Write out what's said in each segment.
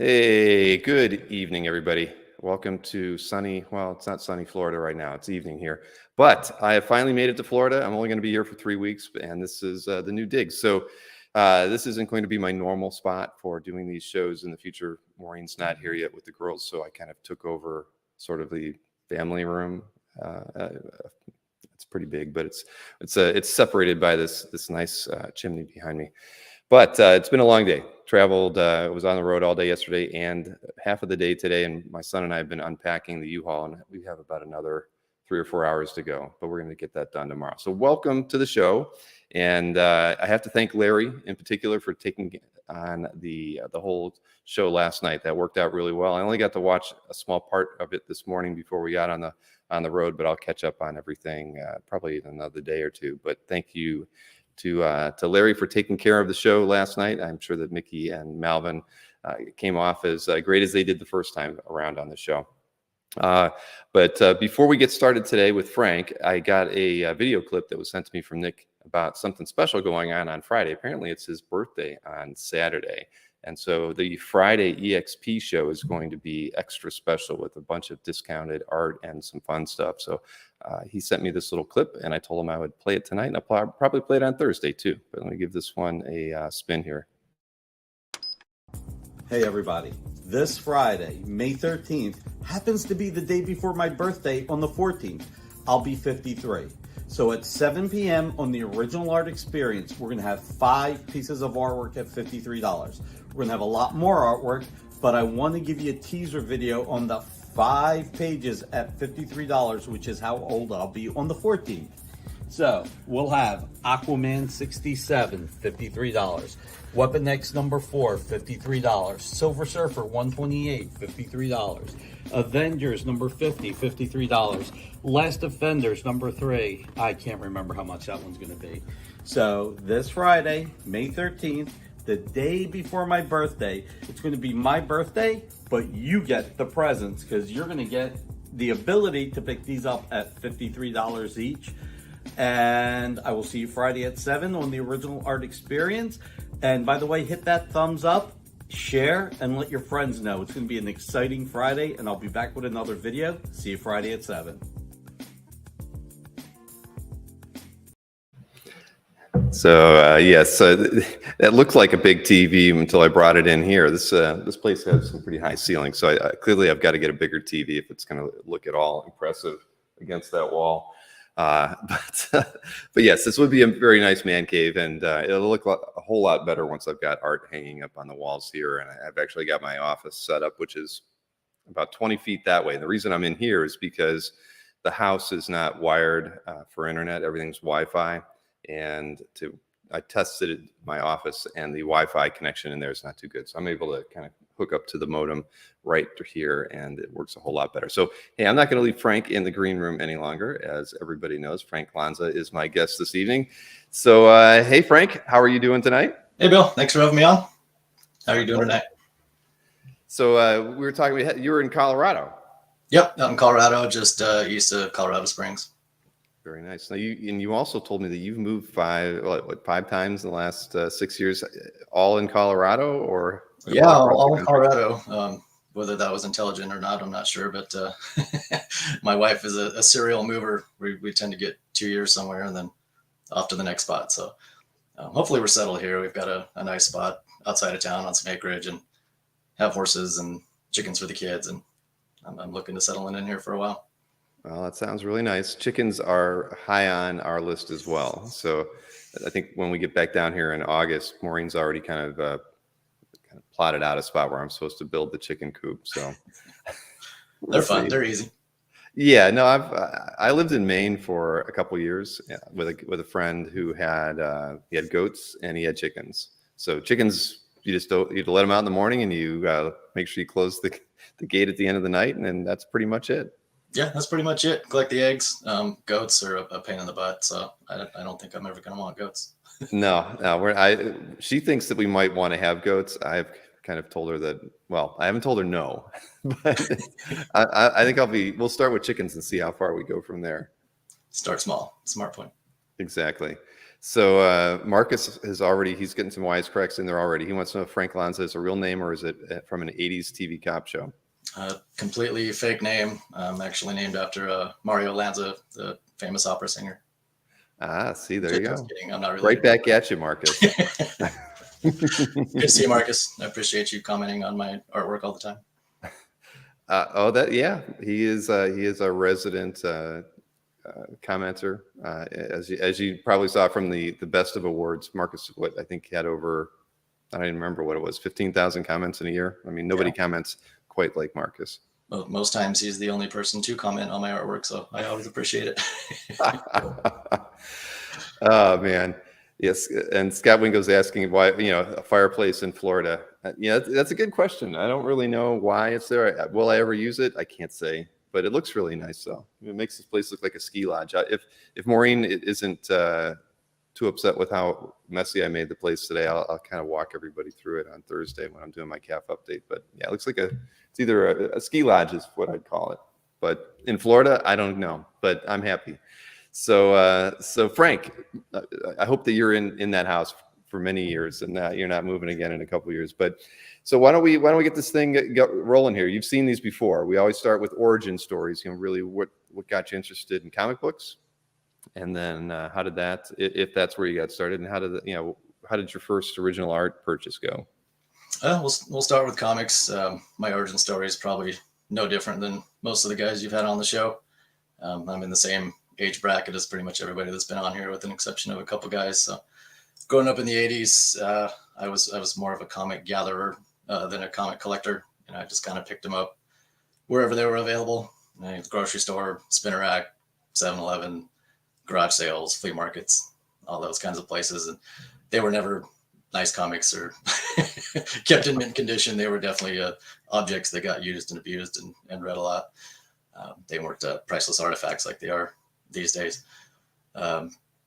Hey, good evening, everybody. Welcome to sunny, well, it's not sunny Florida right now. It's evening here. But I have finally made it to Florida. I'm only going to be here for 3 weeks, and this is the new dig. So this isn't going to be my normal spot for doing these shows in the future. Maureen's not here yet with the girls, so I kind of took over sort of the family room. It's pretty big, but it's separated by this nice chimney behind me. But it's been a long day. Traveled, was on the road all day yesterday and half of the day today. And my son and I have been unpacking the U-Haul, and we have about another 3 or 4 hours to go. But we're going to get that done tomorrow. So welcome to the show. And I have to thank Larry in particular for taking on the whole show last night. That worked out really well. I only got to watch a small part of it this morning before we got on the road, but I'll catch up on everything probably in another day or two. But thank you to Larry for taking care of the show last night. I'm sure that Mickey and Malvin came off as great as they did the first time around on the show. But before we get started today with Frank, I got a video clip that was sent to me from Nick about something special going on Friday. Apparently it's his birthday on Saturday. And so the Friday EXP show is going to be extra special with a bunch of discounted art and some fun stuff. So he sent me this little clip, and I told him I would play it tonight, and I'll probably play it on Thursday too. But let me give this one a spin here. Hey everybody, this Friday, May 13th, happens to be the day before my birthday on the 14th. I'll be 53. So at 7 p.m. on the Original Art Experience, we're going to have 5 pieces of artwork at $53. We're going to have a lot more artwork, but I want to give you a teaser video on the 5 pages at $53, which is how old I'll be on the 14th. So we'll have Aquaman 67, $53. Weapon X number 4, $53. Silver Surfer 128, $53. Avengers number 50, $53. Last Defenders number 3. I can't remember how much that one's going to be. So this Friday, May 13th, the day before my birthday, it's going to be my birthday, but you get the presents because you're going to get the ability to pick these up at $53 each. And I will see you Friday at 7 on the Original Art Experience. And by the way, hit that thumbs up, share, and let your friends know. It's going to be an exciting Friday, and I'll be back with another video. See you Friday at 7. So yes, that looked like a big TV until I brought it in here. This place has some pretty high ceilings, so clearly I've got to get a bigger TV if it's going to look at all impressive against that wall. But yes, this would be a very nice man cave, and it'll look a whole lot better once I've got art hanging up on the walls here, and I've actually got my office set up, which is about 20 feet that way. And the reason I'm in here is because the house is not wired for internet. Everything's Wi-Fi. And I tested my office, and the Wi-Fi connection in there is not too good. So I'm able to kind of hook up to the modem right here, and it works a whole lot better. So, hey, I'm not going to leave Frank in the green room any longer. As everybody knows, Frank Lanza is my guest this evening. So, hey, Frank, how are you doing tonight? Hey, Bill. Thanks for having me on. How are you doing tonight? So we were talking, you were in Colorado. Yep, out in Colorado, just east of Colorado Springs. Very nice. Now, you also told me that you've moved 5 times in the last 6 years, all in Colorado, or? Yeah, all in Colorado. Whether that was intelligent or not, I'm not sure. But my wife is a serial mover. We tend to get 2 years somewhere and then off to the next spot. So hopefully we're settled here. We've got a nice spot outside of town on some acreage and have horses and chickens for the kids. And I'm looking to settle in here for a while. Well, that sounds really nice. Chickens are high on our list as well. So I think when we get back down here in August, Maureen's already kind of plotted out a spot where I'm supposed to build the chicken coop. So they're fun. They're easy. Yeah, no, I lived in Maine for a couple years with a friend who had he had goats and he had chickens. So chickens, you let them out in the morning, and you make sure you close the gate at the end of the night, and then that's pretty much it. Yeah, that's pretty much it. Collect the eggs. Goats are a pain in the butt, so I don't think I'm ever going to want goats. No. She thinks that we might want to have goats. I've kind of told her that. Well, I haven't told her no, but I think we'll start with chickens and see how far we go from there. Start small. Smart point. Exactly. So Marcus he's getting some wisecracks in there already. He wants to know if Frank Lanza is a real name or is it from an 80s TV cop show? Completely fake name. Actually named after Mario Lanza, the famous opera singer. See, there you go. Just kidding. I'm not really. Right back at you, Marcus. Good to see you, Marcus. I appreciate you commenting on my artwork all the time. He is a resident commenter. As you probably saw from the best of awards, Marcus, what I think had over, I don't even remember what it was, 15,000 comments in a year. I mean, nobody comments quite like Marcus. Well, most times he's the only person to comment on my artwork, so I always appreciate it. Oh man. Yes, and Scott Wingo's asking why, a fireplace in Florida. That's a good question. I don't really know why it's there. Will I ever use it? I can't say, but it looks really nice though. It makes this place look like a ski lodge. If Maureen isn't too upset with how messy I made the place today, I'll kind of walk everybody through it on Thursday when I'm doing my CAF update. But yeah, it looks like it's either a ski lodge is what I'd call it. But in Florida, I don't know, but I'm happy. So Frank, I hope that you're in that house for many years and that you're not moving again in a couple of years. But so why don't we get this thing rolling here? You've seen these before. We always start with origin stories. Really, what got you interested in comic books, and then how did that, if that's where you got started, and how did your first original art purchase go? We'll start with comics. My origin story is probably no different than most of the guys you've had on the show. I'm in the same age bracket as pretty much everybody that's been on here, with an exception of a couple guys. So growing up in the 80s, I was more of a comic gatherer than a comic collector. I just kind of picked them up wherever they were available. Grocery store, spinner rack, 7-Eleven, garage sales, flea markets, all those kinds of places. And they were never nice comics or kept in mint condition. They were definitely objects that got used and abused and read a lot. They weren't priceless artifacts like they are these days.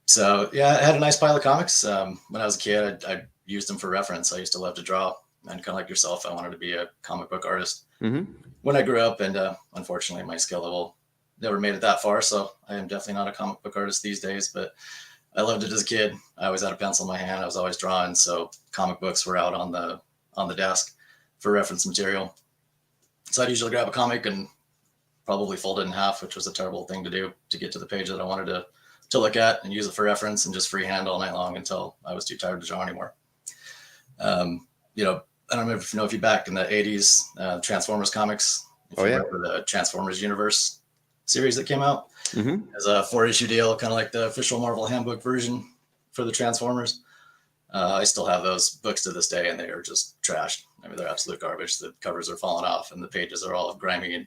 So yeah, I had a nice pile of comics. When I was a kid, I used them for reference. I used to love to draw, and kind of like yourself, I wanted to be a comic book artist when I grew up. And unfortunately, my skill level never made it that far. So I am definitely not a comic book artist these days, but I loved it as a kid. I always had a pencil in my hand. I was always drawing. So comic books were out on the desk for reference material. So I'd usually grab a comic and probably fold it in half, which was a terrible thing to do, to get to the page that I wanted to look at and use it for reference, and just freehand all night long until I was too tired to draw anymore. I don't know if you back in the 80s, Transformers comics. If you remember the Transformers Universe series that came out. As a 4-issue deal, kind of like the official Marvel handbook version for the Transformers. I still have those books to this day, and they are just trashed. I mean, they're absolute garbage. The covers are falling off, and the pages are all grimy and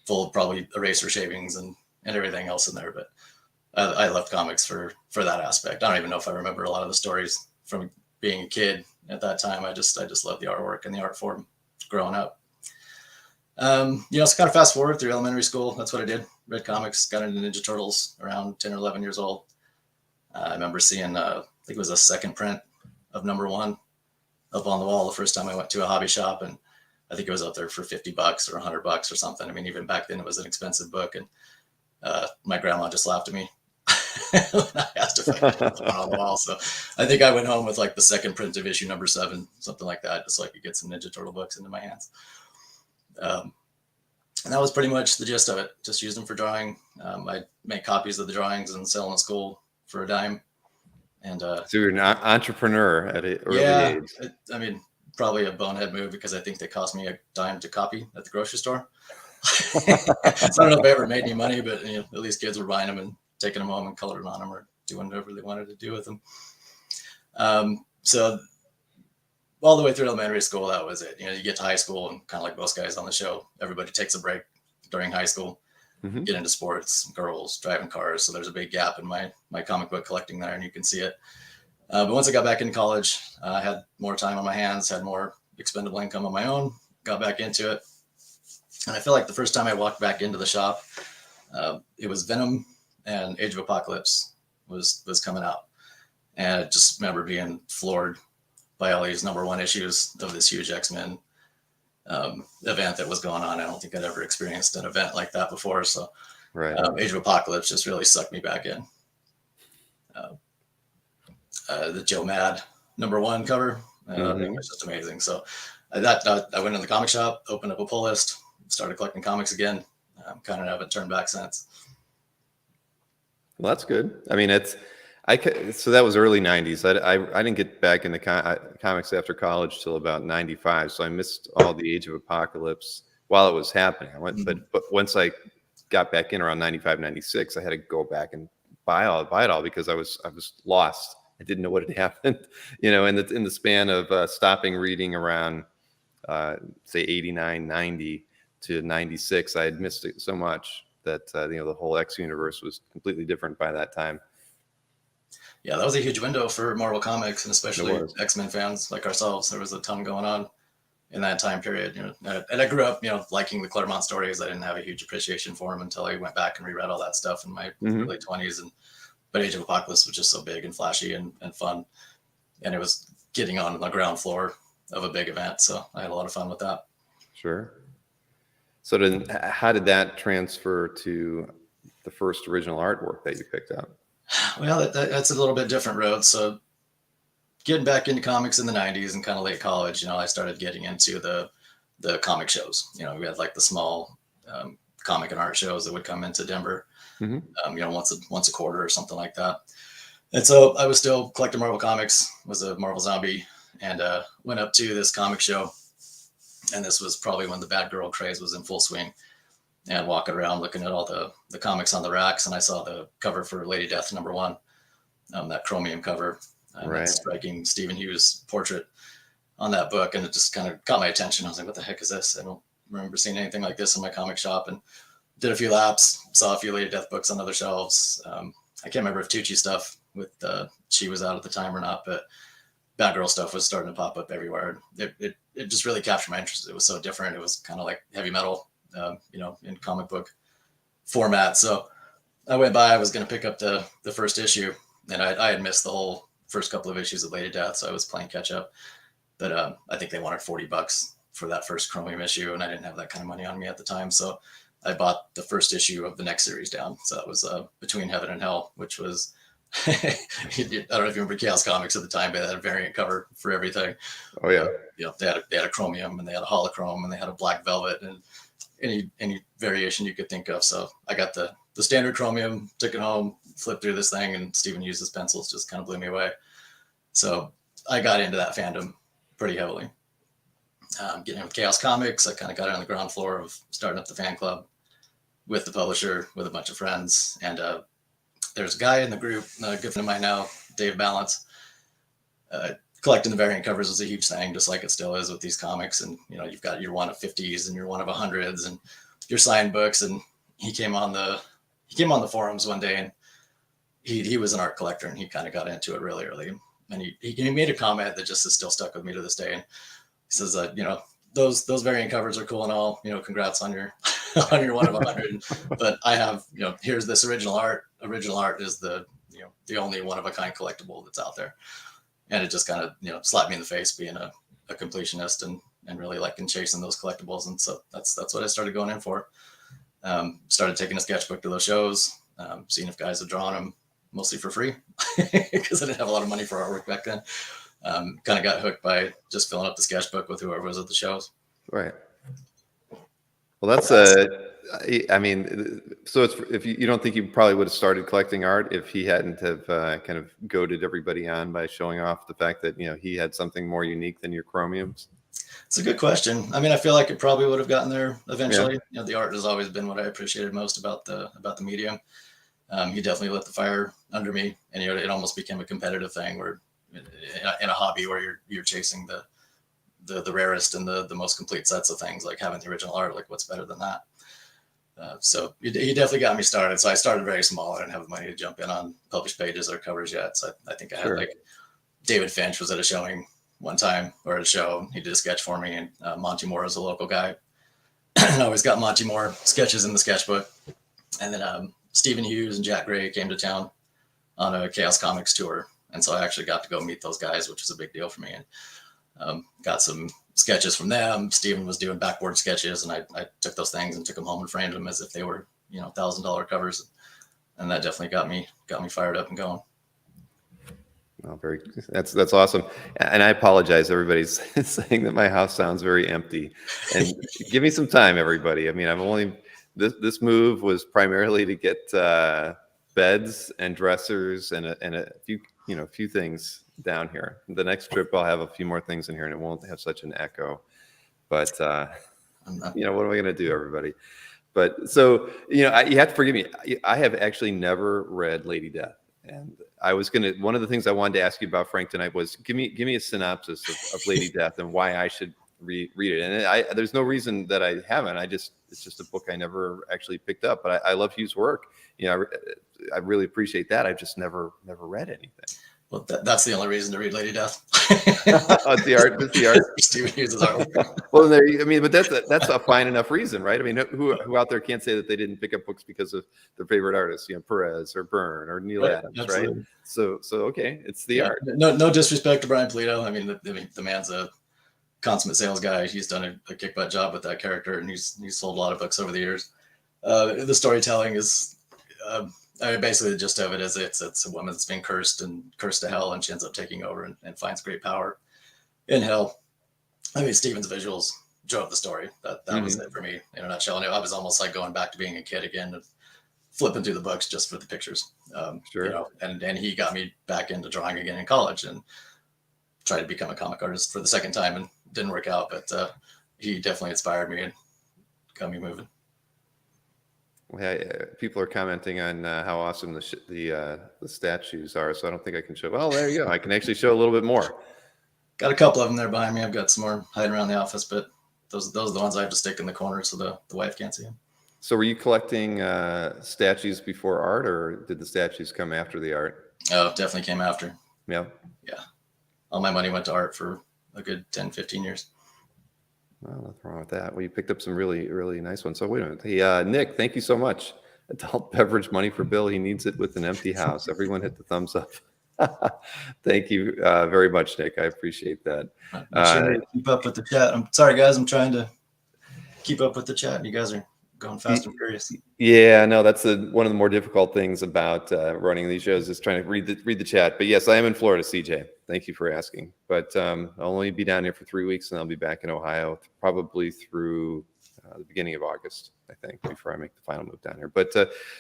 full of probably eraser shavings and everything else in there. But I loved comics for that aspect. I don't even know if I remember a lot of the stories from being a kid at that time. I just loved the artwork and the art form growing up. So kind of fast forward through elementary school. That's what I did. Read comics, got into Ninja Turtles around 10 or 11 years old. I remember seeing, I think it was a second print of number 1 up on the wall the first time I went to a hobby shop. And I think it was up there for $50 or $100 or something. I mean, even back then it was an expensive book. And my grandma just laughed at me when I asked if I could put it on the wall. So I think I went home with like the second print of issue number 7, something like that, just so I could get some Ninja Turtle books into my hands. And that was pretty much the gist of it. Just used them for drawing. I'd make copies of the drawings and sell them at school for a dime. And so you're an entrepreneur at an early age. I mean, probably a bonehead move, because I think they cost me a dime to copy at the grocery store. So I don't know if I ever made any money, but at least kids were buying them and taking them home and coloring on them or doing whatever they wanted to do with them. So all the way through elementary school, that was it. You get to high school, and kind of like most guys on the show, everybody takes a break during high school, get into sports, girls, driving cars. So there's a big gap in my comic book collecting there, and you can see it. But once I got back into college, I had more time on my hands, had more expendable income on my own, got back into it. And I feel like the first time I walked back into the shop, it was Venom and Age of Apocalypse was coming out. And I just remember being floored by all these number 1 issues of this huge X-Men event that was going on. I don't think I'd ever experienced an event like that before. So Age of Apocalypse just really sucked me back in. the Joe Mad #1 cover. It was just amazing. So I went in the comic shop, opened up a pull list, started collecting comics again. Kind of haven't turned back since. Well, that's good. I mean, so that was early 90s. I didn't get back into comics after college till about 95. So I missed all the Age of Apocalypse while it was happening. But once I got back in around 95, 96, I had to go back and buy it all because I was lost. I didn't know what had happened, in the span of stopping reading around, say 89, 90 to 96. I had missed it so much that, the whole X universe was completely different by that time. Yeah, that was a huge window for Marvel Comics, and especially X-Men fans like ourselves. There was a ton going on in that time period, and I grew up, liking the Claremont stories. I didn't have a huge appreciation for them until I went back and reread all that stuff in my early 20s. But Age of Apocalypse was just so big and flashy and fun, and it was getting on the ground floor of a big event. So I had a lot of fun with that. Sure. So then how did that transfer to the first original artwork that you picked up? Well, that's a little bit different road. So getting back into comics in the 90s and kind of late college, I started getting into the comic shows. We had like the small comic and art shows that would come into Denver, once a quarter or something like that. And so I was still collecting Marvel Comics, was a Marvel zombie, and went up to this comic show. And this was probably when the Bad Girl craze was in full swing, and walking around looking at all the comics on the racks. And I saw the cover for Lady Death #1, that chromium cover, that striking Stephen Hughes portrait on that book. And it just kind of caught my attention. I was like, what the heck is this? I don't remember seeing anything like this in my comic shop. And did a few laps, saw a few Lady Death books on other shelves. I can't remember if Tucci stuff with she was out at the time or not, but Batgirl stuff was starting to pop up everywhere. It just really captured my interest. It was so different. It was kind of like heavy metal, in comic book format. So I went by, I was going to pick up the first issue, and I had missed the whole first couple of issues of Lady Death. So I was playing catch up, but I think they wanted $40 for that first chromium issue, and I didn't have that kind of money on me at the time. So I bought the first issue of the next series down. So that was Between Heaven and Hell, which was, I don't know if you remember Chaos Comics at the time, but they had a variant cover for everything. Oh yeah. They had a chromium, and they had a holochrome, and they had a black velvet, and any variation you could think of. So I got the standard chromium, took it home, flipped through this thing, and Stephen Hughes' pencils just kind of blew me away. So I got into that fandom pretty heavily. Getting in with Chaos Comics, I kind of got on the ground floor of starting up the fan club with the publisher, with a bunch of friends. And there's a guy in the group, a good friend of mine now, Dave Balance. Collecting the variant covers was a huge thing, just like it still is with these comics. And, you've got your one of 50s and your one of 100s and your signed books. And he came on the forums one day, and he was an art collector, and he kind of got into it really early. And he made a comment that just is still stuck with me to this day. And he says, those variant covers are cool and all, congrats on your on your one of 100. But I have, here's this original art. Original art is the only one of a kind collectible that's out there. And it just kind of, slapped me in the face being a completionist and really liking chasing those collectibles. And so that's what I started going in for. Started taking a sketchbook to those shows, seeing if guys had drawn them, mostly for free, because I didn't have a lot of money for artwork back then. Kind of got hooked by just filling up the sketchbook with whoever was at the shows. Right. Well, that's I mean, so it's, if you don't think you probably would have started collecting art if he hadn't have kind of goaded everybody on by showing off the fact that he had something more unique than your chromiums? It's a good question. I mean, I feel like it probably would have gotten there eventually. Yeah. The art has always been what I appreciated most about the medium. He definitely lit the fire under me, and it almost became a competitive thing where in a hobby where you're chasing the rarest and the most complete sets of things, like having the original art. Like, what's better than that? So he definitely got me started. So I started very small. I didn't have the money to jump in on published pages or covers yet. So I think I had like David Finch was at a showing one time, or at a show. He did a sketch for me, and Monty Moore is a local guy. And I always got Monty Moore sketches in the sketchbook. And then Stephen Hughes and Jack Gray came to town on a Chaos Comics tour. And so I actually got to go meet those guys, which was a big deal for me. And got some sketches from them. Stephen was doing backboard sketches, and I took those things and took them home and framed them as if they were, $1,000 covers. And that definitely got me fired up and going. Oh, that's awesome. And I apologize. Everybody's saying that my house sounds very empty. And give me some time, everybody. I mean, this move was primarily to get beds and dressers and a few things down here. The next trip I'll have a few more things in here and it won't have such an echo. But what am I going to do, everybody? But so, you have to forgive me. I have actually never read Lady Death. And one of the things I wanted to ask you about, Frank, tonight was give me a synopsis of Lady Death and why I should read it. And there's no reason that I haven't. It's just a book I never actually picked up. But I love Hugh's work. I really appreciate that. I've just never read anything. Well, that's the only reason to read Lady Death. It's the art. It's the art. Stephen Hughes' artwork. Well, but that's a fine enough reason, right? I mean, who out there can't say that they didn't pick up books because of their favorite artists, Perez or Byrne or Neil Adams, absolutely. Right? So okay, it's the art. No disrespect to Brian Pulido. I mean, the man's a consummate sales guy. He's done a kick butt job with that character, and he's sold a lot of books over the years. The storytelling is. Basically, the gist of it is it's a woman that's been cursed to hell, and she ends up taking over and finds great power in hell. I mean, Stephen's visuals drove the story. That was it for me in a nutshell. And I was almost like going back to being a kid again, and flipping through the books just for the pictures. Sure. And he got me back into drawing again in college, and tried to become a comic artist for the second time, and didn't work out. But he definitely inspired me and got me moving. People are commenting on how awesome the statues are, so I don't think I can show. Well, there you go. I can actually show a little bit more. Got a couple of them there behind me. I've got some more hiding around the office, but those are the ones I have to stick in the corner so the wife can't see them. So were you collecting statues before art, or did the statues come after the art? Oh, definitely came after. Yeah. All my money went to art for a good 10, 15 years. Well, nothing wrong with that. Well, you picked up some really, really nice ones. So wait a minute. Hey, Nick, thank you so much. Adult beverage money for Bill. He needs it with an empty house. Everyone hit the thumbs up. Thank you very much, Nick. I appreciate that. Keep up with the chat. I'm sorry, guys. I'm trying to keep up with the chat. You guys are going fast and furious. Yeah, no, that's one of the more difficult things about running these shows is trying to read the chat. But yes, I am in Florida, CJ. Thank you for asking. But I'll only be down here for 3 weeks, and I'll be back in Ohio probably through the beginning of August, I think, before I make the final move down here. But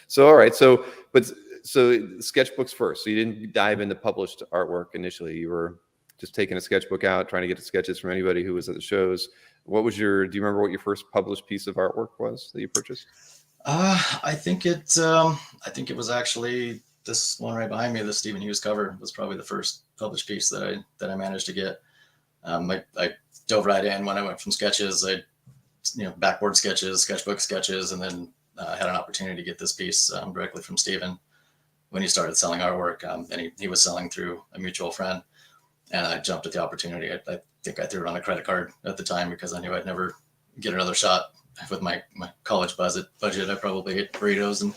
so all right, so sketchbooks first. So you didn't dive into published artwork initially. You were just taking a sketchbook out, trying to get sketches from anybody who was at the shows. Do you remember what your first published piece of artwork was that you purchased? I think it was actually this one right behind me. The Stephen Hughes cover was probably the first published piece that I managed to get. I dove right in when I went from sketches. Backboard sketches, sketchbook sketches, and then had an opportunity to get this piece directly from Stephen when he started selling artwork. And he was selling through a mutual friend, and I jumped at the opportunity. I think I threw it on a credit card at the time because I knew I'd never get another shot with my college budget. I probably ate burritos and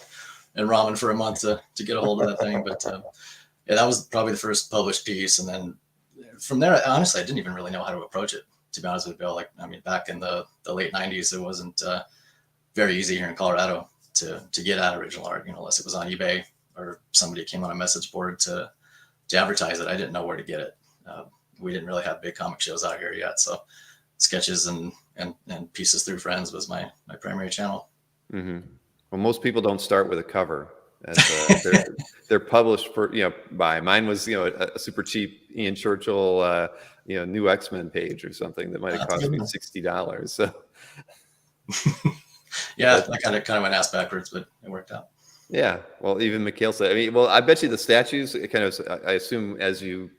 ramen for a month to get a hold of that thing. But that was probably the first published piece. And then from there, honestly, I didn't even really know how to approach it, to be honest with Bill. Back in the late 90s, it wasn't very easy here in Colorado to get at original art, unless it was on eBay or somebody came on a message board to advertise it. I didn't know where to get it. We didn't really have big comic shows out here yet. So sketches and pieces through friends was my primary channel. Mm-hmm. Well, most people don't start with a cover. They're published by mine was a super cheap Ian Churchill new X-Men page or something that might have cost me $60. So yeah, I kind of went ass backwards, but it worked out. Yeah, well, even Mikhail said. I bet you the statues. I assume as you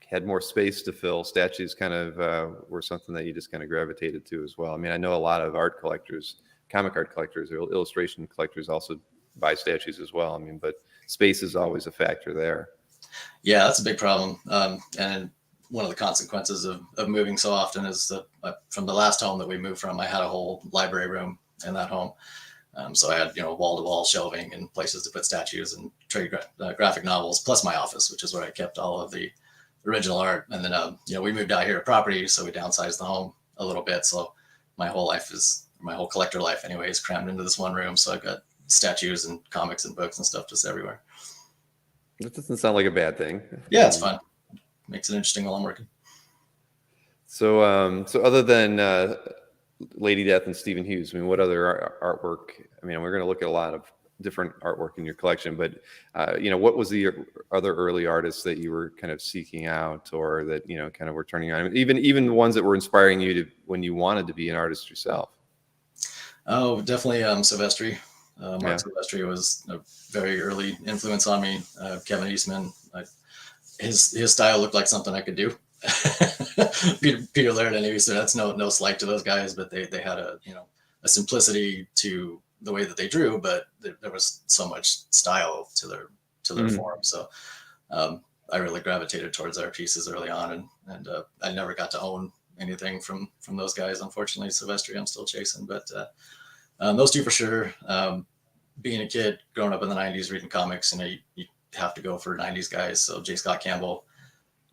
had more space to fill, statues kind of were something that you just kind of gravitated to as well. I know a lot of art collectors, comic art collectors, or illustration collectors also buy statues as well. But space is always a factor there. Yeah, that's a big problem. And one of the consequences of moving so often is that from the last home that we moved from, I had a whole library room in that home. So I had, wall-to-wall shelving and places to put statues and trade graphic novels, plus my office, which is where I kept all of the original art. And then, we moved out here to property, so we downsized the home a little bit. So my whole collector life anyway is crammed into this one room. So I've got statues and comics and books and stuff just everywhere. That doesn't sound like a bad thing. Yeah, it's fun. makes it interesting while I'm working. So, so other than Lady Death and Stephen Hughes, I mean, what other artwork? I mean, we're going to look at a lot of different artwork in your collection, but what was the other early artists that you were kind of seeking out, or that kind of were turning on? I mean, even the ones that were inspiring you to when you wanted to be an artist yourself. Oh, definitely Silvestri. Mark Silvestri was a very early influence on me. Kevin Eastman, his style looked like something I could do. Peter Laird and Eastman, that's no slight to those guys, but they had a simplicity to the way that they drew, but there was so much style to their form. So I really gravitated towards their pieces early on, and I never got to own anything from those guys. Unfortunately, Silvestri I'm still chasing, but those two for sure. Being a kid growing up in the 90s reading comics, you have to go for 90s guys. So J. Scott Campbell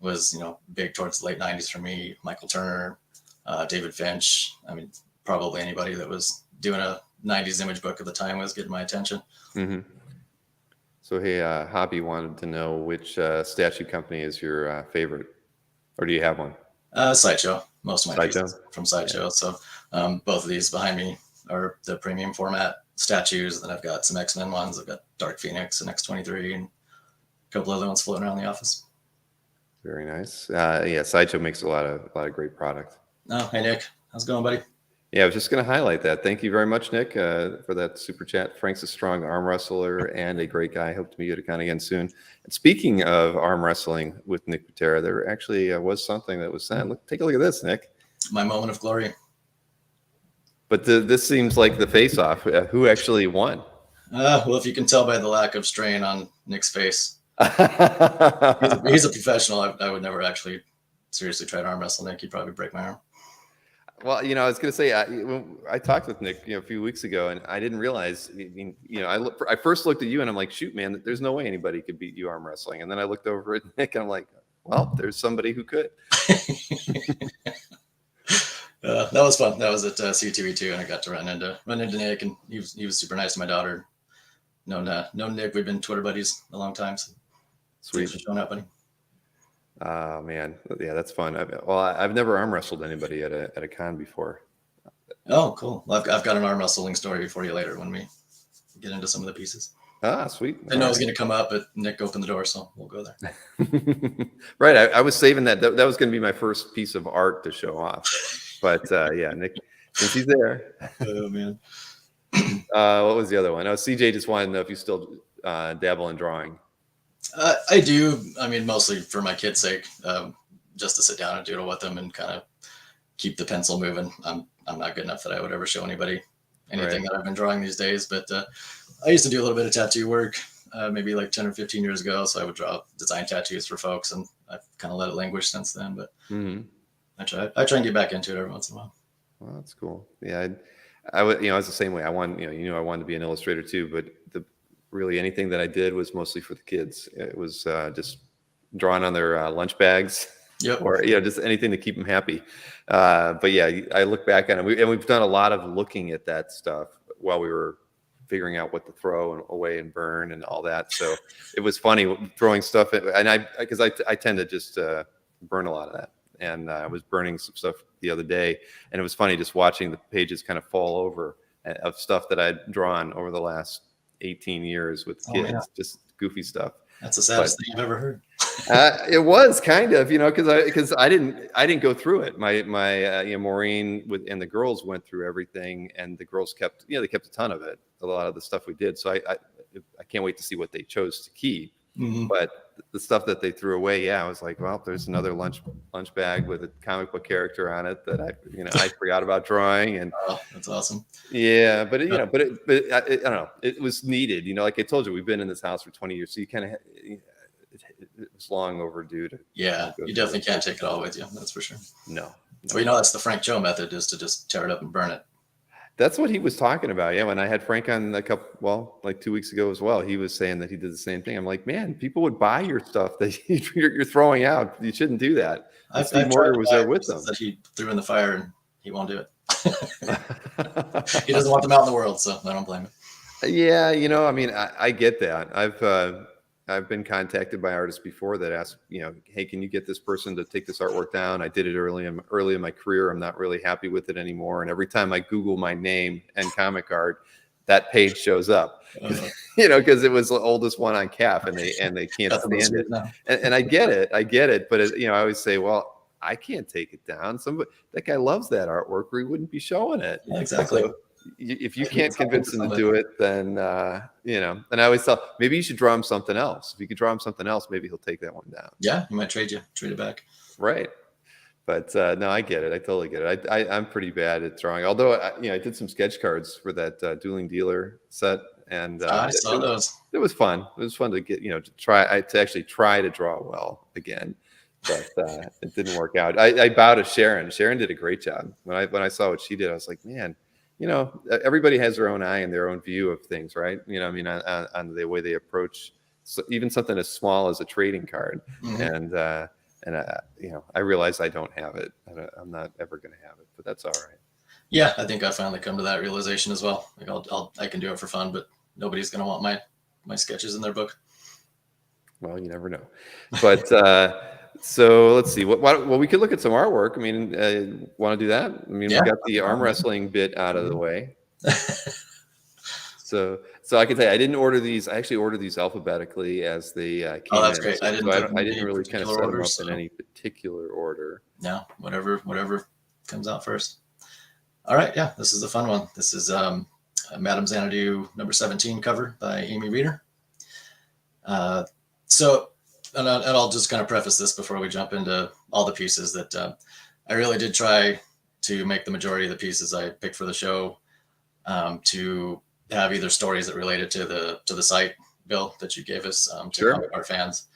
was big towards the late 90s for me. Michael Turner, David Finch. I mean, probably anybody that was doing a 90s image book at the time was getting my attention. Mm-hmm. So hey, Hobby wanted to know which statue company is your favorite, or do you have one? Sideshow. Most of my Sideshow? pieces from Sideshow. So both of these behind me are the premium format statues. Then I've got some X-Men ones. I've got Dark Phoenix and X-23 and a couple other ones floating around the office. Very nice. Yeah, Sideshow makes a lot of great product. Oh, hey Nick, how's it going, buddy? Yeah, I was just going to highlight that. Thank you very much, Nick, for that super chat. Frank's a strong arm wrestler and a great guy. Hope to meet you at a con again soon. And speaking of arm wrestling with Nick Patera, there actually was something that was sent. Take a look at this, Nick. My moment of glory. But this seems like the face-off. Who actually won? Well, if you can tell by the lack of strain on Nick's face, he's a professional. I would never actually seriously try to arm wrestle Nick. He'd probably break my arm. Well, I was going to say, I talked with Nick, a few weeks ago, and I didn't realize, I first looked at you and I'm like, shoot, man, there's no way anybody could beat you arm wrestling. And then I looked over at Nick and I'm like, well, there's somebody who could. That was fun. That was at C2E2, and I got to run into Nick, and he was super nice to my daughter. Known Nick. We've been Twitter buddies a long time. So Sweet. Thanks for showing up, buddy. Oh man, yeah, that's fun. I've never arm wrestled anybody at a con before. Oh, cool. Well, I've got an arm wrestling story for you later when we get into some of the pieces. Ah, sweet. I know it was going to come up, but Nick opened the door, so we'll go there. Right. I was saving that. That was going to be my first piece of art to show off. But yeah, Nick, since he's there. Oh man. What was the other one? Oh, CJ just wanted to know if you still dabble in drawing. I do. I mean, mostly for my kids' sake, just to sit down and doodle with them and kind of keep the pencil moving. I'm not good enough that I would ever show anybody anything that I've been drawing these days. But I used to do a little bit of tattoo work, maybe like 10 or 15 years ago. So I would draw design tattoos for folks, and I've kind of let it languish since then. But I try and get back into it every once in a while. Well, that's cool. Yeah, I was the same way. I wanted to be an illustrator too, but really anything that I did was mostly for the kids. It was just drawing on their lunch bags, or just anything to keep them happy. But yeah, I look back on it, and we've done a lot of looking at that stuff while we were figuring out what to throw and away and burn and all that. So it was funny throwing stuff, and I tend to just burn a lot of that. And I was burning some stuff the other day, and it was funny just watching the pages kind of fall over of stuff that I'd drawn over the last 18 years with kids, just goofy stuff. That's the saddest thing I've ever heard. It was kind of, because I didn't go through it. My Maureen and the girls went through everything, and the girls kept they kept a ton of it, a lot of the stuff we did. So I can't wait to see what they chose to keep. Mm-hmm. But the stuff that they threw away, I was like, well, there's another lunch bag with a comic book character on it that I forgot about drawing, and that's awesome. Yeah, but I don't know, it was needed. Like I told you, we've been in this house for 20 years, so you kind of it was long overdue to. Yeah, you definitely can't take it all with you. That's for sure. No. Well, that's the Frank Joe method, is to just tear it up and burn it. That's what he was talking about. Yeah, when I had Frank on like 2 weeks ago as well, he was saying that he did the same thing. I'm like, man, people would buy your stuff that you're throwing out. You shouldn't do that. Steve Morger was there with them. That he threw in the fire, and he won't do it. He doesn't want them out in the world, so I don't blame him. Yeah, I mean, I get that. I've been contacted by artists before that ask, hey, can you get this person to take this artwork down? I did it early in my career. I'm not really happy with it anymore. And every time I Google my name and comic art, that page shows up, because it was the oldest one on CAF, and they can't stand it. And I get it. But I always say, well, I can't take it down. That guy loves that artwork, or he wouldn't be showing it. Yeah, exactly. So if you can't convince him to do it, then and I always thought maybe you should draw him something else. If you could draw him something else, maybe he'll take that one down. Yeah, he might trade it back. Right. But no, I get it. I totally get it. I'm pretty bad at drawing. Although I did some sketch cards for that Dueling Dealer set, and I saw those. It was fun. It was fun to get to actually try to draw well again, but it didn't work out. I bow to Sharon. Sharon did a great job. When I saw what she did, I was like, man, everybody has their own eye and their own view of things, right? On the way they approach even something as small as a trading card, and I realize I don't have it. I'm not ever going to have it, but that's all right. Yeah, I think I finally come to that realization as well. Like I can do it for fun, but nobody's going to want my sketches in their book. Well, you never know. But so let's see. Well, we could look at some artwork. I mean, want to do that? I mean, we got the arm wrestling bit out of the way. So I can tell you, I didn't order these. I actually ordered these alphabetically as they came. Oh, that's in. great. So I didn't really kind of set them up in any particular order. No, whatever comes out first. All right, yeah, this is a fun one. This is Madame Xanadu number 17 cover by Amy Reeder. So, and I'll just kind of preface this before we jump into all the pieces that I really did try to make the majority of the pieces I picked for the show to have either stories that related to the site, Bill, that you gave us to comic art fans.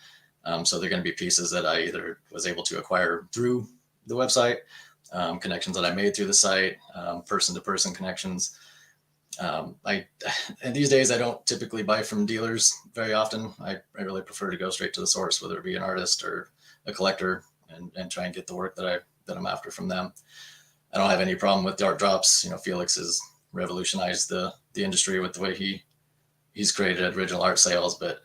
So they're going to be pieces that I either was able to acquire through the website, connections that I made through the site, person-to-person connections. And these days I don't typically buy from dealers very often. I really prefer to go straight to the source, whether it be an artist or a collector, and try and get the work that I'm after from them. I don't have any problem with the art drops. Felix has revolutionized the industry with the way he's created original art sales, but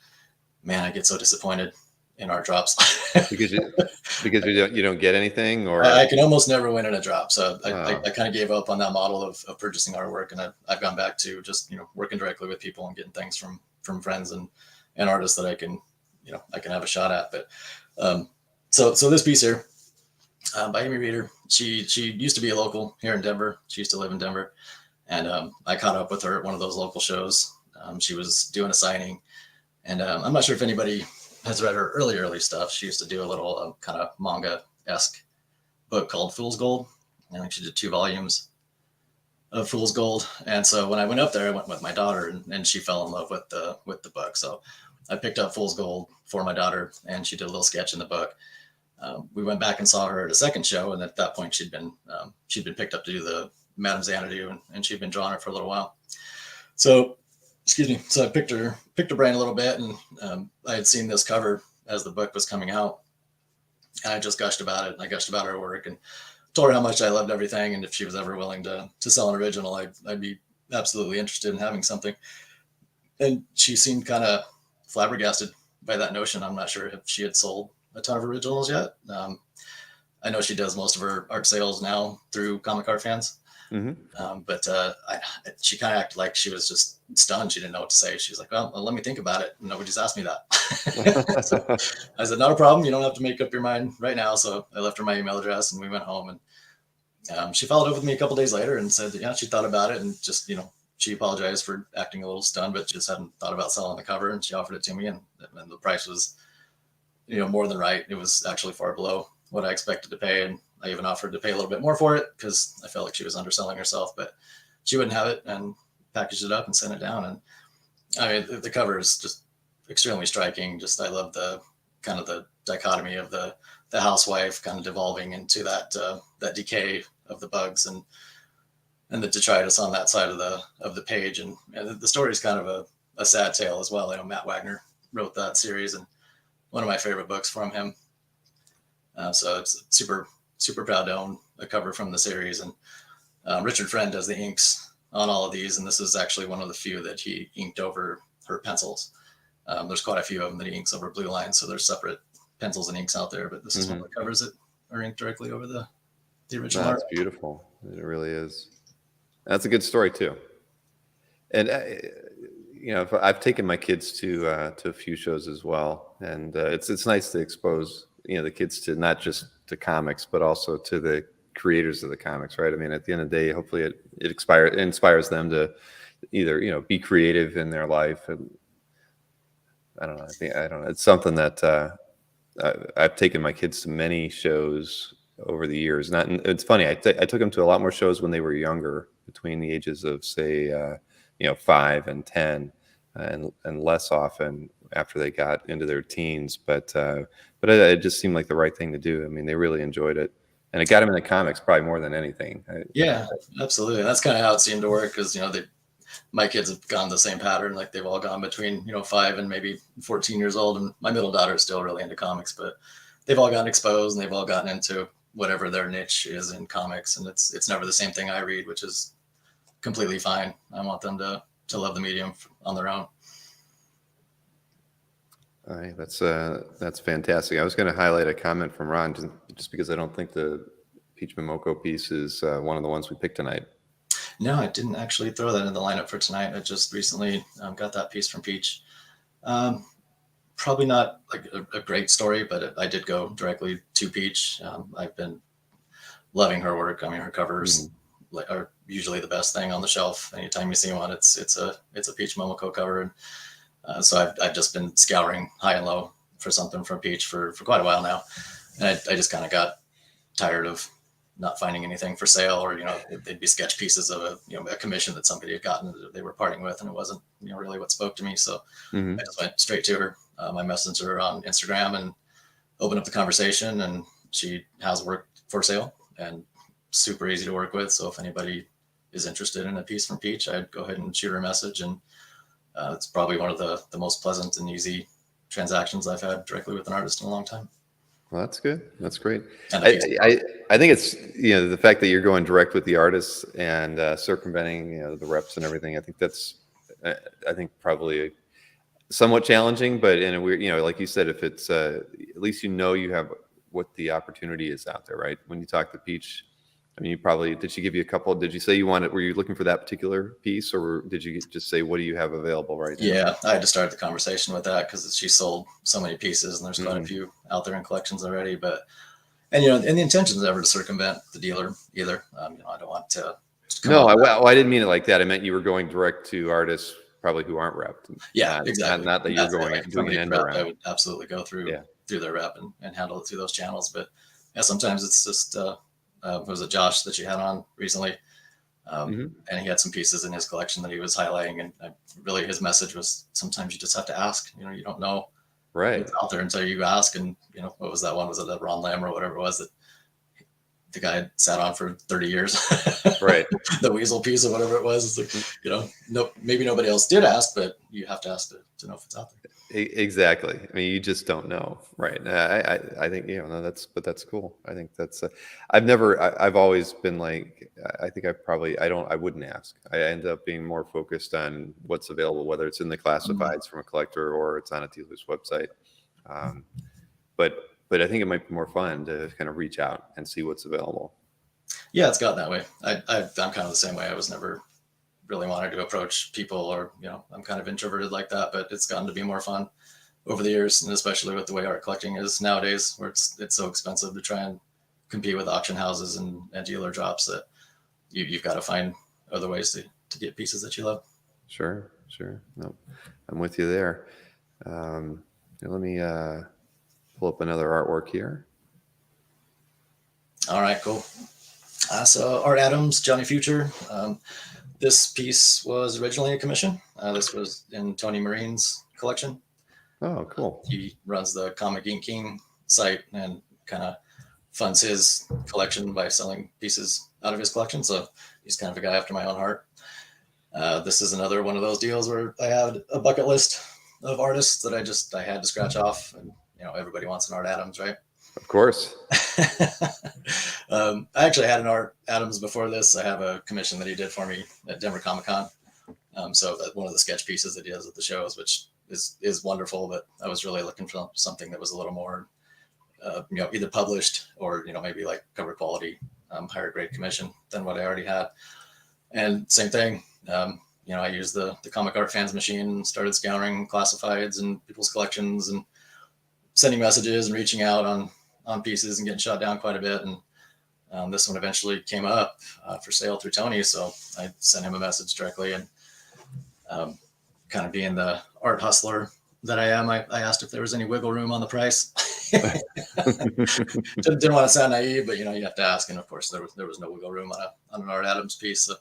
man, I get so disappointed in art drops because you don't get anything, or I can almost never win in a drop. So I kind of gave up on that model of purchasing artwork, and I've gone back to just working directly with people and getting things from friends and artists that I can have a shot at. But so this piece here by Amy Reeder, she used to be a local here in Denver. She used to live in Denver, and I caught up with her at one of those local shows. She was doing a signing, and I'm not sure if anybody has read her early stuff. She used to do a little kind of manga-esque book called Fool's Gold. I think she did 2 volumes of Fool's Gold. And so when I went up there, I went with my daughter, and she fell in love with the book. So I picked up Fool's Gold for my daughter, and she did a little sketch in the book. We went back and saw her at a second show, and at that point she'd been picked up to do the Madame Xanadu, and she'd been drawing it for a little while. So excuse me. So I picked her brain a little bit, and I had seen this cover as the book was coming out, and I just gushed about it. I gushed about her work and told her how much I loved everything, and if she was ever willing to sell an original, I'd be absolutely interested in having something. And she seemed kind of flabbergasted by that notion. I'm not sure if she had sold a ton of originals yet. I know she does most of her art sales now through Comic Art Fans. Mm-hmm. But she kind of acted like she was just stunned. She didn't know what to say. She was like, well, let me think about it. Nobody's asked me that. So I said, not a problem. You don't have to make up your mind right now. So I left her my email address, and we went home, and she followed up with me a couple days later and said that, she thought about it, and just, she apologized for acting a little stunned, but just hadn't thought about selling the cover, and she offered it to me, and the price was, more than right. It was actually far below what I expected to pay, and I even offered to pay a little bit more for it because I felt like she was underselling herself, but she wouldn't have it, and packaged it up and sent it down. And I mean, the cover is just extremely striking. Just, I love the kind of the dichotomy of the housewife kind of devolving into that decay of the bugs, and the detritus on that side of the page. And the story is kind of a sad tale as well. Matt Wagner wrote that series, and one of my favorite books from him. So it's super, super proud to own a cover from the series. And Richard Friend does the inks on all of these, and this is actually one of the few that he inked over her pencils. There's quite a few of them that he inks over blue lines, so there's separate pencils and inks out there, but this is one of the covers that are inked directly over the original art. That's beautiful. It really is. That's a good story too. And I've taken my kids to a few shows as well, and it's nice to expose the kids to not just to comics, but also to the creators of the comics, right? I mean, at the end of the day, hopefully it inspires them to either be creative in their life. And I don't know. It's something that I've taken my kids to many shows over the years. It's funny. I took them to a lot more shows when they were younger, between the ages of say 5 and 10, and less often after they got into their teens. But it just seemed like the right thing to do. I mean, they really enjoyed it, and it got them into comics probably more than anything. Yeah, absolutely. That's kind of how it seemed to work, because my kids have gone the same pattern. Like they've all gone between 5 and maybe 14 years old, and my middle daughter is still really into comics, but they've all gotten exposed and they've all gotten into whatever their niche is in comics, and it's never the same thing I read, which is completely fine. I want them to love the medium on their own. All right, that's fantastic. I was going to highlight a comment from Ron, just because I don't think the Peach Momoko piece is one of the ones we picked tonight. No, I didn't actually throw that in the lineup for tonight. I just recently got that piece from Peach. Probably not like a great story, but I did go directly to Peach. I've been loving her work. I mean, her covers are usually the best thing on the shelf. Anytime you see one, it's a Peach Momoko cover. And so I've just been scouring high and low for something from Peach for quite a while now. And I just kind of got tired of not finding anything for sale, or they'd be sketch pieces of a commission that somebody had gotten that they were parting with, and it wasn't really what spoke to me. So I just went straight to her. I messaged her on Instagram and opened up the conversation, and she has work for sale and super easy to work with. So if anybody is interested in a piece from Peach, I'd go ahead and shoot her a message, and it's probably one of the most pleasant and easy transactions I've had directly with an artist in a long time. Well, that's good. That's great. I think it's the fact that you're going direct with the artists and circumventing the reps and everything. I think that's probably somewhat challenging, but in a weird, like you said, if it's at least you have what the opportunity is out there, right? When you talk to Peach, I mean, did she give you a couple? Did you say were you looking for that particular piece, or did you just say, what do you have available right now? Yeah, I had to start the conversation with that because she sold so many pieces, and there's quite a few out there in collections already. And the intention is never to circumvent the dealer either. I don't want to. No, I didn't mean it like that. I meant you were going direct to artists probably who aren't repped. Yeah, exactly. Not that you're doing an end around. I would absolutely go through their rep and handle it through those channels. But yeah, sometimes it's just. Was it Josh that you had on recently? And he had some pieces in his collection that he was highlighting, and really his message was sometimes you just have to ask. You don't know what's out there until you ask. And what was that one? Was it that Ron Lamb or whatever it was that the guy sat on for 30 years? Right. The weasel piece or whatever it was. It's like, maybe nobody else did ask, but you have to ask to know if it's out there. Exactly. I mean, you just don't know, right? I think that's cool. I think that's. I've always been like. I think I wouldn't ask. I end up being more focused on what's available, whether it's in the classifieds from a collector or it's on a dealer's website. But I think it might be more fun to kind of reach out and see what's available. Yeah, it's gotten that way. I'm kind of the same way. I was never really wanted to approach people, or I'm kind of introverted like that, but it's gotten to be more fun over the years, and especially with the way art collecting is nowadays, where it's so expensive to try and compete with auction houses and dealer drops, that you've got to find other ways to get pieces that you love. Sure. No, I'm with you there. Let me pull up another artwork here. All right, cool. So Art Adams, Johnny Future. This piece was originally a commission. This was in Tony Marine's collection. Oh, cool. He runs the Comic Ink King site and kind of funds his collection by selling pieces out of his collection. So he's kind of a guy after my own heart. This is another one of those deals where I had a bucket list of artists that I had to scratch off, and everybody wants an Art Adams, right? Of course. I actually had an Art Adams before this. I have a commission that he did for me at Denver Comic Con. So that one of the sketch pieces that he does at the shows, which is wonderful, but I was really looking for something that was a little more, either published or, maybe like cover quality, higher grade commission than what I already had. And same thing, I used the comic art fans machine and started scouring classifieds and people's collections and sending messages and reaching out on pieces and getting shot down quite a bit. And this one eventually came up for sale through Tony. So I sent him a message directly, and kind of being the art hustler that I am, I asked if there was any wiggle room on the price. Didn't want to sound naive, but you have to ask. And of course there was no wiggle room on an Art Adams piece. So,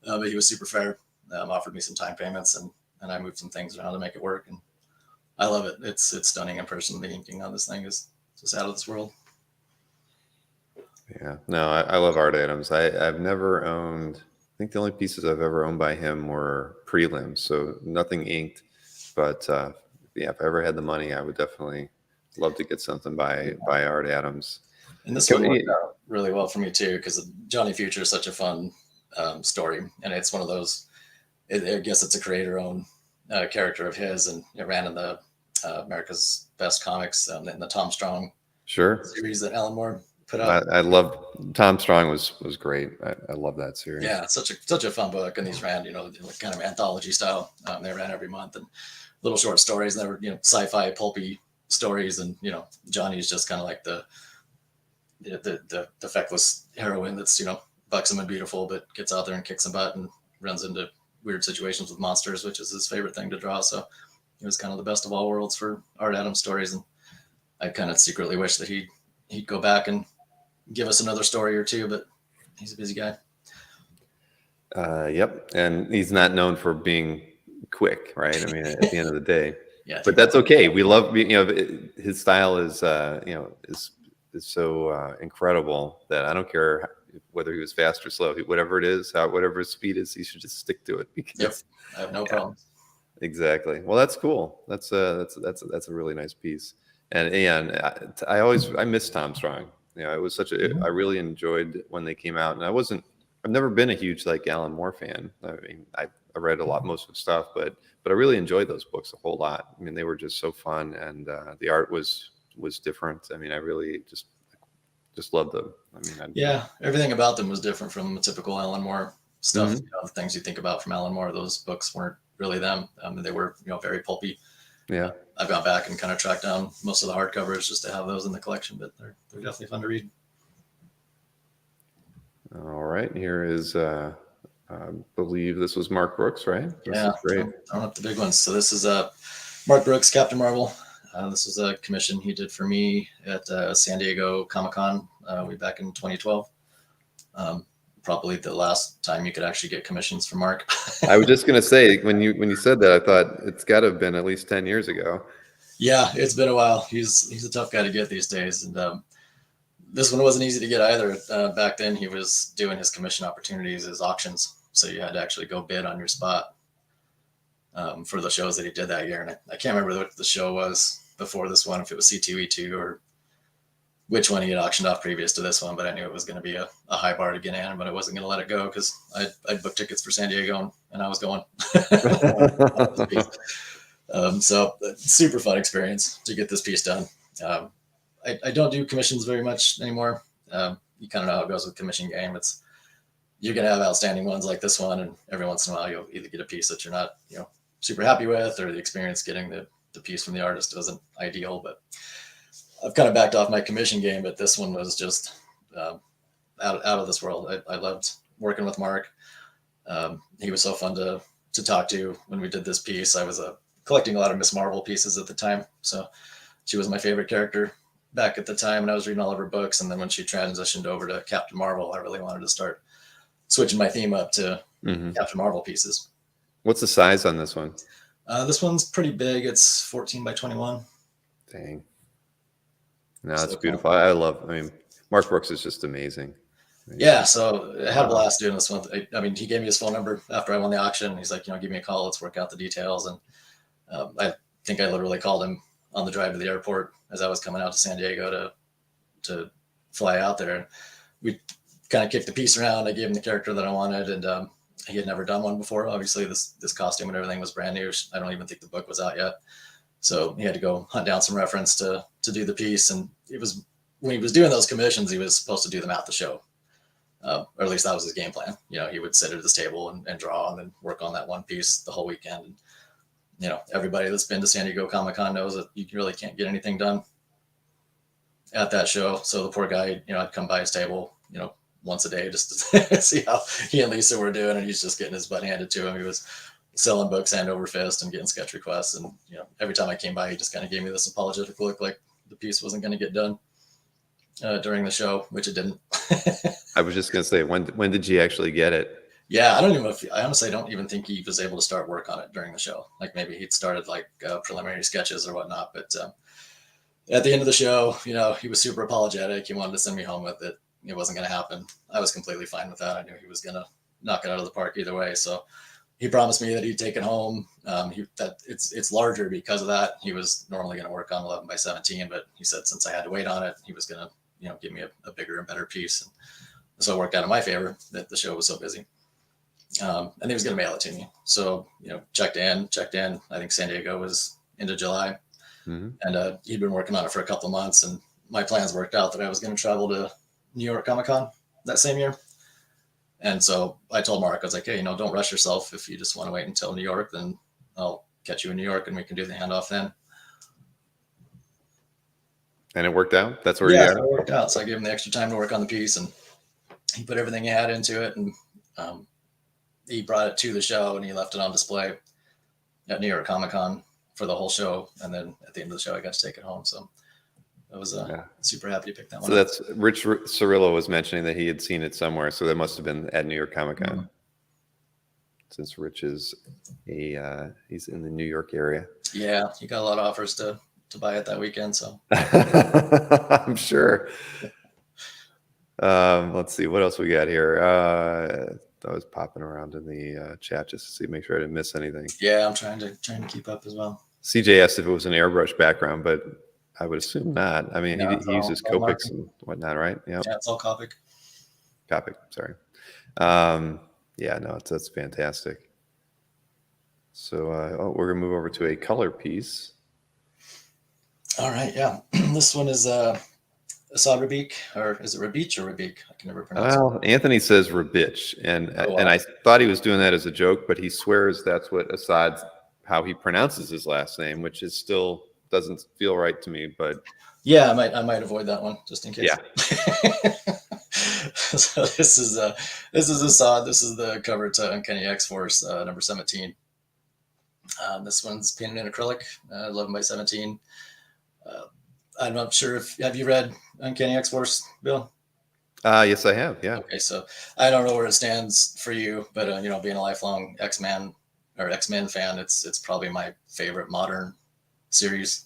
but he was super fair, offered me some time payments, and I moved some things around to make it work. And I love it. It's stunning in person. The inking on this thing is just out of this world. Yeah, no, I love Art Adams. I've never owned, I think the only pieces I've ever owned by him were prelims, so nothing inked. But yeah, if I ever had the money, I would definitely love to get something by Art Adams. And this one worked out really well for me too, because Johnny Future is such a fun story, and it's one of those. I guess it's a creator-owned character of his, and it ran in the America's Best Comics in the Tom Strong series that Alan Moore put out. I love Tom Strong was great. I love that series. Yeah, such a fun book, and these ran kind of anthology style. They ran every month, and little short stories that were sci-fi pulpy stories, and Johnny's just kind of like the feckless heroine that's buxom and beautiful, but gets out there and kicks some butt and runs into weird situations with monsters, which is his favorite thing to draw. So it was kind of the best of all worlds for Art Adams stories, and I kind of secretly wish that he'd go back and give us another story or two, but he's a busy guy. Yep, and he's not known for being quick, right? I mean, at the end of the day. Yeah, but that's okay. We love, his style is so incredible that I don't care whether he was fast or slow. Whatever it is, whatever his speed is, he should just stick to it. Because, I have no problem. Exactly. Well, that's cool. That's a really nice piece. And I miss Tom Strong. It was I really enjoyed when they came out, and I've never been a huge Alan Moore fan. I mean, I read most of his stuff, but I really enjoyed those books a whole lot. I mean, they were just so fun, and the art was different. I mean, I really just loved them. I mean, everything about them was different from the typical Alan Moore stuff. Mm-hmm. The things you think about from Alan Moore, those books weren't really them. They were very pulpy. Yeah, I've gone back and kind of tracked down most of the hardcovers just to have those in the collection, but they're definitely fun to read. All right, here is I believe this was Mark Brooks, right? This is great. I don't have the big ones. So this is Mark Brooks, Captain Marvel. This was a commission he did for me at San Diego Comic-Con way back in 2012. Probably the last time you could actually get commissions from Mark. I was just going to say, when you said that, I thought it's got to have been at least 10 years ago. Yeah, it's been a while. He's a tough guy to get these days. And this one wasn't easy to get either. Back then, he was doing his commission opportunities as auctions. So you had to actually go bid on your spot for the shows that he did that year. And I can't remember what the show was before this one, if it was C2E2 or which one he had auctioned off previous to this one, but I knew it was going to be a high bar to get in, but I wasn't going to let it go because I booked tickets for San Diego and I was going. So super fun experience to get this piece done. I don't do commissions very much anymore. You kind of know how it goes with commission game. You're going to have outstanding ones like this one, and every once in a while you'll either get a piece that you're not super happy with, or the experience getting the piece from the artist wasn't ideal. But I've kind of backed off my commission game, but this one was just out of this world. I loved working with Mark. He was so fun to talk to when we did this piece. I was collecting a lot of Miss Marvel pieces at the time, so she was my favorite character back at the time, and I was reading all of her books. And then when she transitioned over to Captain Marvel, I really wanted to start switching my theme up to Captain Marvel pieces. What's the size on this one? This one's pretty big. It's 14 by 21. Dang. No, that's beautiful. I mean, Mark Brooks is just amazing. Yeah, so I had a blast doing this one. I mean, he gave me his phone number after I won the auction. He's like, give me a call. Let's work out the details. And I think I literally called him on the drive to the airport as I was coming out to San Diego to fly out there. We kind of kicked the piece around. I gave him the character that I wanted, and He had never done one before. Obviously, this costume and everything was brand new. I don't even think the book was out yet. So he had to go hunt down some reference to do the piece. And it was when he was doing those commissions, he was supposed to do them at the show. Or at least that was his game plan. You know, he would sit at this table and draw and then work on that one piece the whole weekend. And, you know, everybody that's been to San Diego Comic-Con knows that you really can't get anything done at that show. So the poor guy, you know, I'd come by his table, you know, once a day just to see how he and Lisa were doing. And he's just getting his butt handed to him. He was selling books hand over fist and getting sketch requests. And, you know, every time I came by, he just kind of gave me this apologetic look like the piece wasn't going to get done during the show, which it didn't. I was just going to say, when did you actually get it? Yeah, I honestly don't even think he was able to start work on it during the show. Like maybe he'd started like preliminary sketches or whatnot. But at the end of the show, you know, he was super apologetic. He wanted to send me home with it. It wasn't going to happen. I was completely fine with that. I knew he was going to knock it out of the park either way. So he promised me that he'd take it home. That it's larger because of that. He was normally going to work on 11 by 17, but he said since I had to wait on it, he was going to, you know, give me a bigger and better piece. And so it worked out in my favor that the show was so busy. And he was going to mail it to me. So, you know, checked in. I think San Diego was into July. Mm-hmm. And he'd been working on it for a couple of months. And my plans worked out that I was going to travel to New York Comic-Con that same year. And so I told Mark, I was like, hey, you know, don't rush yourself. If you just want to wait until New York, then I'll catch you in New York and we can do the handoff then. And it worked out? That's where you are? Yeah, it worked out. So I gave him the extra time to work on the piece and he put everything he had into it. And he brought it to the show and he left it on display at New York Comic-Con for the whole show. And then at the end of the show, I got to take it home. So I was super happy to pick that one up. So that's Rich Cirillo was mentioning that he had seen it somewhere. So that must have been at New York Comic-Con. Mm-hmm. Since Rich is he's in the New York area. Yeah, he got a lot of offers to buy it that weekend. So I'm sure. Let's see what else we got here. I was popping around in the chat just to see, make sure I didn't miss anything. Yeah, I'm trying to keep up as well. CJ asked if it was an airbrush background, but I would assume not. I mean, he uses Copics and whatnot, right? Yep. Yeah, it's all Copic. Copic, sorry. Yeah, no, that's fantastic. So we're gonna move over to a color piece. All right, yeah. This one is Assad Rabik, or is it Rabich or Rabik? I can never pronounce it. Anthony says Rabich, and I thought he was doing that as a joke, but he swears that's what how he pronounces his last name, which is still doesn't feel right to me. But yeah, I might avoid that one just in case. Yeah. So this is Assad. This is the cover to Uncanny X-Force number 17. This one's painted in acrylic, 11 by 17. I'm not sure have you read Uncanny X-Force, Bill? Yes, I have. Yeah. Okay, so I don't know where it stands for you, but you know, being a lifelong X-Men fan, it's probably my favorite modern series.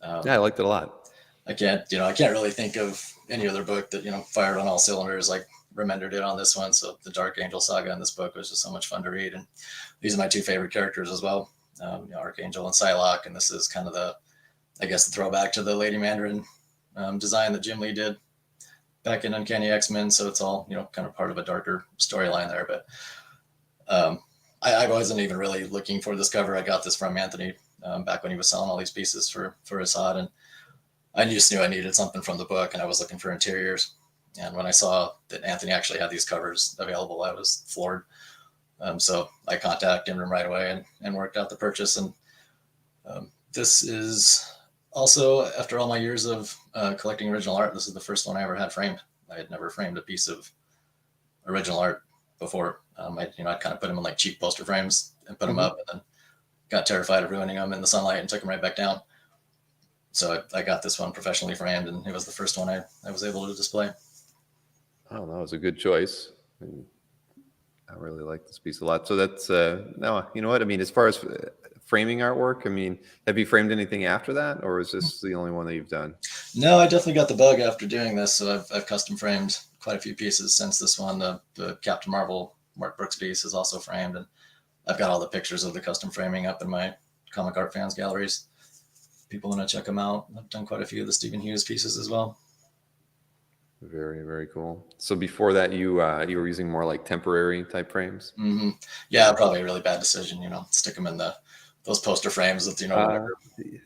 Yeah, I liked it a lot. I can't really think of any other book that, you know, fired on all cylinders like Remender did on this one. So the Dark Angel saga in this book was just so much fun to read. And these are my two favorite characters as well. You know, Archangel and Psylocke. And this is kind of the throwback to the Lady Mandarin design that Jim Lee did back in Uncanny X-Men. So it's all, you know, kind of part of a darker storyline there. But I wasn't even really looking for this cover. I got this from Anthony back when he was selling all these pieces for Assad. And I just knew I needed something from the book, and I was looking for interiors. And when I saw that Anthony actually had these covers available, I was floored. So I contacted him right away and worked out the purchase. And this is also, after all my years of collecting original art, this is the first one I ever had framed. I had never framed a piece of original art before. I'd kind of put them in like cheap poster frames and put them up, and then got terrified of ruining them in the sunlight and took them right back down. So I got this one professionally framed, and it was the first one I was able to display. Oh, that was a good choice. I really like this piece a lot. So that's, no, you know what? I mean, as far as framing artwork, I mean, have you framed anything after that, or is this the only one that you've done? No, I definitely got the bug after doing this. So I've custom framed quite a few pieces since this one. The Captain Marvel Mark Brooks piece is also framed, and I've got all the pictures of the custom framing up in my comic art fans galleries. People want to check them out. I've done quite a few of the Stephen Hughes pieces as well. Very, very cool. So before that, you were using more like temporary type frames. Mm-hmm. Yeah, probably a really bad decision. Stick them in those poster frames with whatever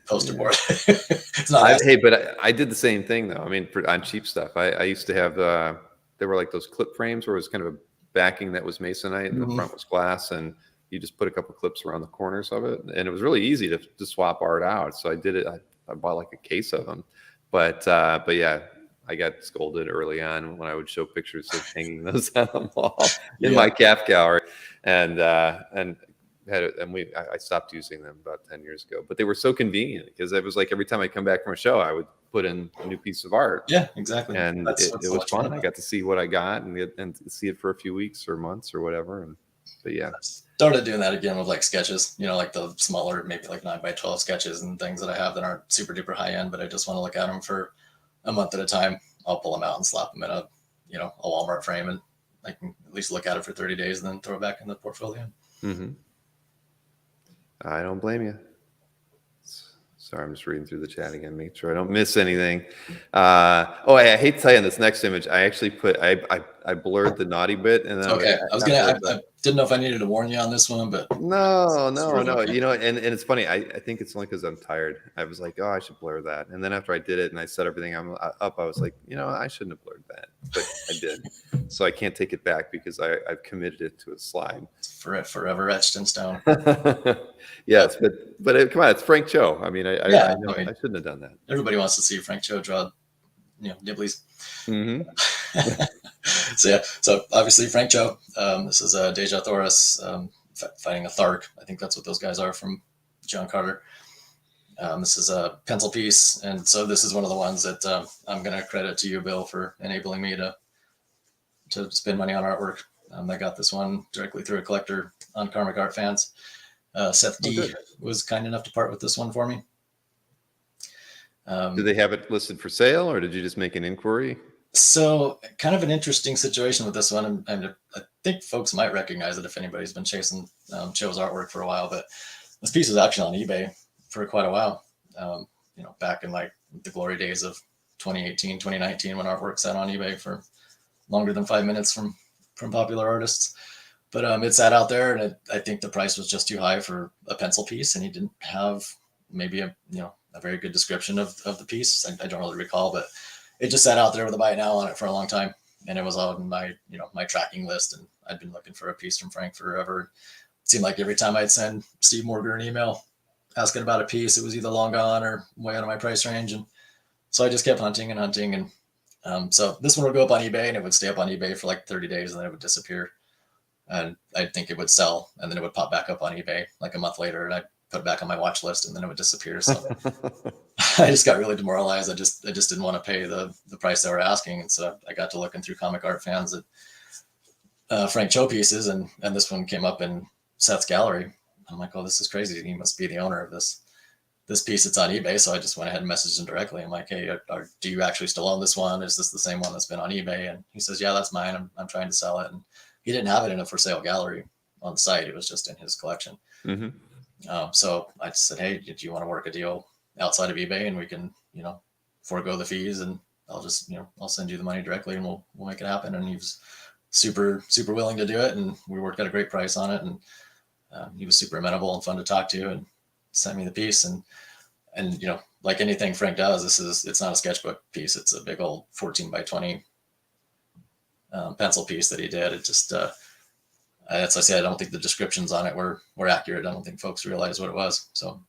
poster board. It's not. Hey, but I did the same thing though. I mean, on cheap stuff, I used to have there were like those clip frames where it was kind of a backing that was masonite and the front was glass, and you just put a couple clips around the corners of it, and it was really easy to swap art out. So I did it. I bought like a case of them, but yeah. I got scolded early on when I would show pictures of hanging those on the wall in my CAF gallery, and I stopped using them about 10 years ago. But they were so convenient because it was like every time I come back from a show, I would put in a new piece of art. Yeah, exactly. And it was fun. I got to see what I got and see it for a few weeks or months or whatever. But yeah. Started doing that again with like sketches, like the smaller, maybe like 9x12 sketches and things that I have that aren't super duper high end, but I just want to look at them for a month at a time. I'll pull them out and slap them in a Walmart frame, and I can at least look at it for 30 days and then throw it back in the portfolio. Mm-hmm. I don't blame you. Sorry, I'm just reading through the chat again, make sure I don't miss anything. I hate to tell you, on this next image, I actually put I blurred the naughty bit, and then okay. I didn't know if I needed to warn you on this one, but no. And it's funny. I think it's only because I'm tired. I was like, oh, I should blur that, and then after I did it and I set everything up, I was like, I shouldn't have blurred that, but I did. So I can't take it back because I've committed it to a slide. It's forever etched in stone. Yes, but come on, it's Frank Cho. I mean, I shouldn't have done that. Everybody wants to see Frank Cho draw, nibblies. Mm-hmm. So obviously Frank Cho. This is Deja Thoris fighting a Thark. I think that's what those guys are from John Carter. This is a pencil piece, and so this is one of the ones that I'm going to credit to you, Bill, for enabling me to spend money on artwork. I got this one directly through a collector on Karmic Art Fans. Seth D was kind enough to part with this one for me. Did they have it listed for sale, or did you just make an inquiry? So kind of an interesting situation with this one. And I think folks might recognize it if anybody's been chasing Cho's artwork for a while, but this piece was actually on eBay for quite a while. Back in like the glory days of 2018, 2019, when artwork sat on eBay for longer than 5 minutes from popular artists. But it sat out there, and I think the price was just too high for a pencil piece, and he didn't have maybe a very good description of the piece. I don't really recall, but it just sat out there with a buy it now on it for a long time, and it was on my my tracking list, and I'd been looking for a piece from Frank forever. It seemed like every time I'd send Steve Morger an email asking about a piece, it was either long gone or way out of my price range, and so I just kept hunting, and so this one would go up on eBay, and it would stay up on eBay for like 30 days, and then it would disappear. And I'd think it would sell, and then it would pop back up on eBay like a month later, and I'd put it back on my watch list, and then it would disappear. So I just got really demoralized. I just didn't want to pay the price they were asking. And so I got to looking through Comic Art Fans at Frank Cho pieces, and this one came up in Seth's gallery. I'm like, oh, this is crazy. He must be the owner of this piece that's on eBay. So I just went ahead and messaged him directly. I'm like, hey, do you actually still own this one? Is this the same one that's been on eBay? And he says, yeah, that's mine. I'm trying to sell it. And he didn't have it in a for sale gallery on the site. It was just in his collection. Mm-hmm. So I just said, hey, do you want to work a deal outside of eBay, and we can, forego the fees, and I'll just, I'll send you the money directly, and we'll make it happen. And he was super, super willing to do it. And we worked at a great price on it. And he was super amenable and fun to talk to, and sent me the piece. And like anything Frank does, it's not a sketchbook piece. It's a big old 14x20 pencil piece that he did. It just, as I said, I don't think the descriptions on it were accurate. I don't think folks realized what it was. So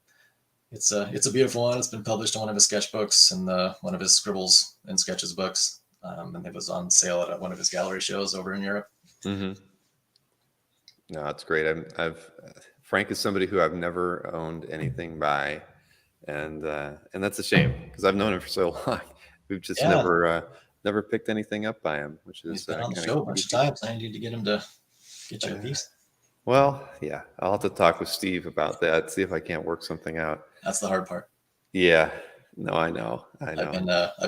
it's a beautiful one. It's been published in one of his sketchbooks and one of his scribbles and sketches books. And it was on sale at one of his gallery shows over in Europe. Mm-hmm. No, it's great. Frank is somebody who I've never owned anything by, and that's a shame because I've known him for so long. We've just never picked anything up by him, which is he's been on the show a bunch of times. I need to get him to get you a piece. Well, yeah, I'll have to talk with Steve about that. See if I can't work something out. That's the hard part. Yeah, no, I know. I've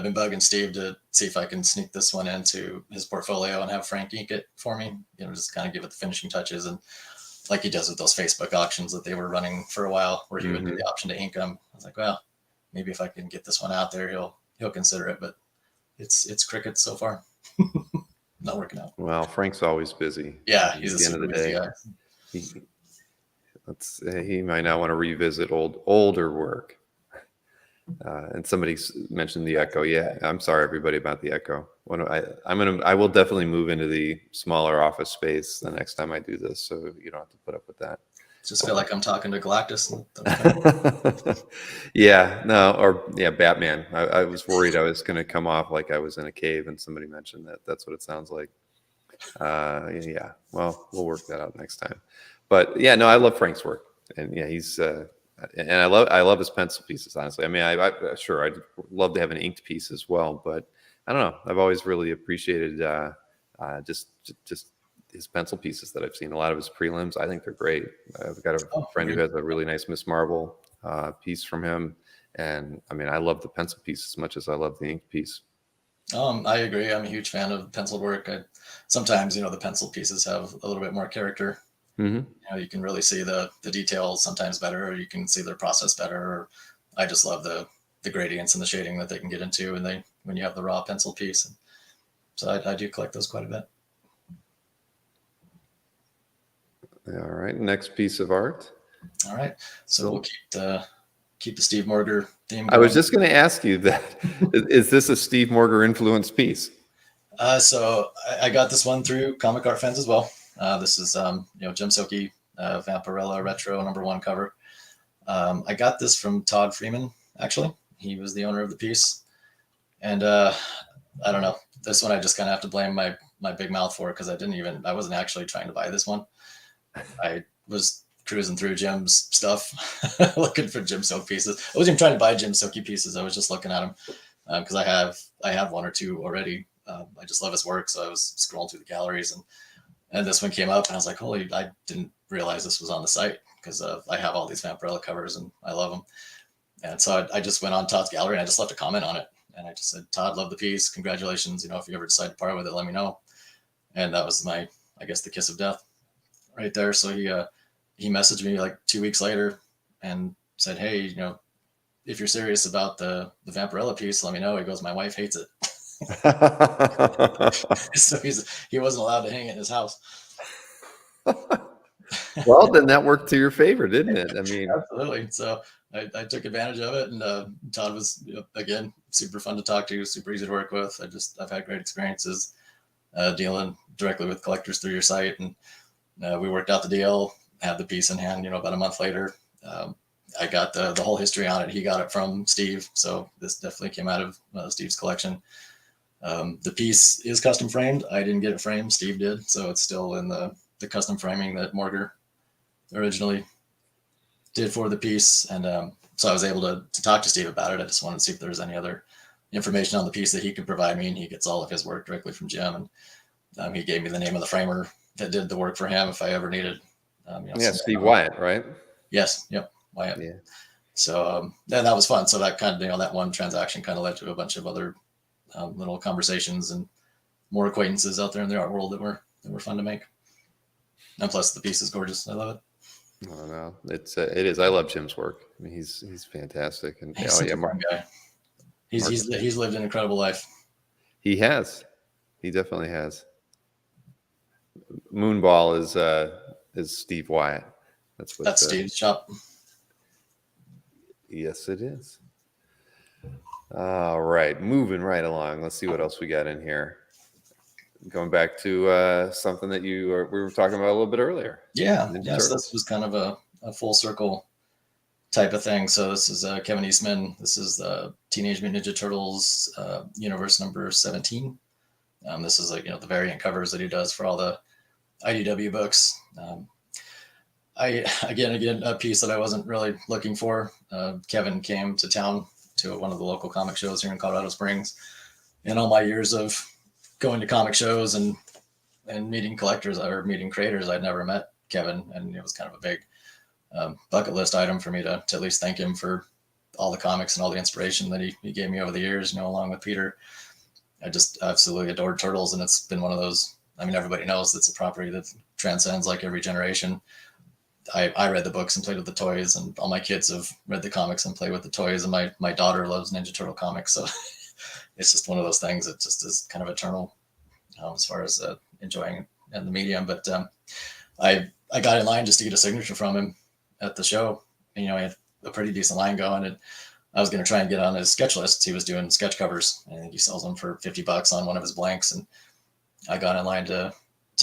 been bugging Steve to see if I can sneak this one into his portfolio and have Frank ink it for me. Just kind of give it the finishing touches, and like he does with those Facebook auctions that they were running for a while, where he would do the option to ink them. I was like, well, maybe if I can get this one out there, he'll consider it. But it's crickets so far. Not working out. Well, Frank's always busy. Yeah, At he's a the end of super the busy day, guy. he, he might not want to revisit older work. And somebody mentioned the echo. Yeah, I'm sorry everybody about the echo. I will definitely move into the smaller office space the next time I do this, so you don't have to put up with that. Just feel like I'm talking to Galactus. Yeah, Batman. I was worried I was going to come off like I was in a cave, and somebody mentioned that. That's what it sounds like. Yeah. Well, we'll work that out next time. But yeah, no, I love Frank's work, and yeah, he's. And I love his pencil pieces. Honestly, I mean, I'd love to have an inked piece as well, but I don't know. I've always really appreciated just his pencil pieces that I've seen. A lot of his prelims, I think they're great. I've got a friend who has a really nice Miss Marvel piece from him, and I mean, I love the pencil piece as much as I love the ink piece. I agree. I'm a huge fan of pencil work. Sometimes, the pencil pieces have a little bit more character. Mm-hmm. You can really see the details sometimes better, or you can see their process better. Or I just love the gradients and the shading that they can get into when you have the raw pencil piece. And so I do collect those quite a bit. All right, next piece of art. All right, so we'll keep the Steve Morger theme going. I was just going to ask you that. Is this a Steve Morger influenced piece? So I got this one through Comic Art Fans as well. This is Jim Silke, Vampirella Retro #1 cover. I got this from Todd Freeman, actually. He was the owner of the piece. And I don't know. This one I just kind of have to blame my big mouth for, because I wasn't actually trying to buy this one. I was cruising through Jim's stuff looking for Jim Silke pieces. I wasn't even trying to buy Jim Silke pieces. I was just looking at them because I have one or two already. I just love his work, so I was scrolling through the galleries, and this one came up, and I was like, holy, I didn't realize this was on the site, because I have all these Vampirella covers and I love them. And so I just went on Todd's gallery and I just left a comment on it. And I just said, Todd, love the piece. Congratulations. If you ever decide to part with it, let me know. And that was the kiss of death right there. So he messaged me like 2 weeks later and said, hey, if you're serious about the Vampirella piece, let me know. He goes, my wife hates it. So he wasn't allowed to hang it in his house. Well, then that worked to your favor, didn't it? I mean, absolutely. So I took advantage of it, and Todd was again super fun to talk to, super easy to work with. I've had great experiences dealing directly with collectors through your site, and we worked out the deal. Had the piece in hand, about a month later. I got the whole history on it. He got it from Steve, so this definitely came out of Steve's collection. The piece is custom framed. I didn't get it framed. Steve did. So it's still in the custom framing that Morger originally did for the piece. And so I was able to talk to Steve about it. I just wanted to see if there was any other information on the piece that he could provide me. And he gets all of his work directly from Jim. And he gave me the name of the framer that did the work for him if I ever needed. Steve Wyatt, right? Yes. Yep. Wyatt. Yeah. So and that was fun. So that kind of, that one transaction kind of led to a bunch of other little conversations and more acquaintances out there in the art world that were fun to make. And plus the piece is gorgeous. I love it. Oh no, it is. I love Jim's work. I mean, he's fantastic. And he's such a fun guy. He's lived an incredible life. He has. He definitely has. Moonball is Steve Wyatt. That's Steve's shop. Yes, it is. All right, moving right along. Let's see what else we got in here. Going back to something that we were talking about a little bit earlier. Yeah, yes, this was kind of a full circle type of thing. So this is Kevin Eastman. This is the Teenage Mutant Ninja Turtles universe number 17. This is the variant covers that he does for all the IDW books. Again, a piece that I wasn't really looking for. Kevin came to town to one of the local comic shows here in Colorado Springs. In all my years of going to comic shows and meeting collectors or meeting creators, I'd never met Kevin. And it was kind of a big bucket list item for me to at least thank him for all the comics and all the inspiration that he gave me over the years, along with Peter. I just absolutely adored Turtles. And it's been one of those, everybody knows it's a property that transcends like every generation. I read the books and played with the toys, and all my kids have read the comics and played with the toys. And my daughter loves Ninja Turtle comics. So it's just one of those things that just is kind of eternal as far as enjoying in the medium. But I got in line just to get a signature from him at the show. And, he had a pretty decent line going, and I was going to try and get on his sketch list. He was doing sketch covers. I think he sells them for $50 on one of his blanks. And I got in line to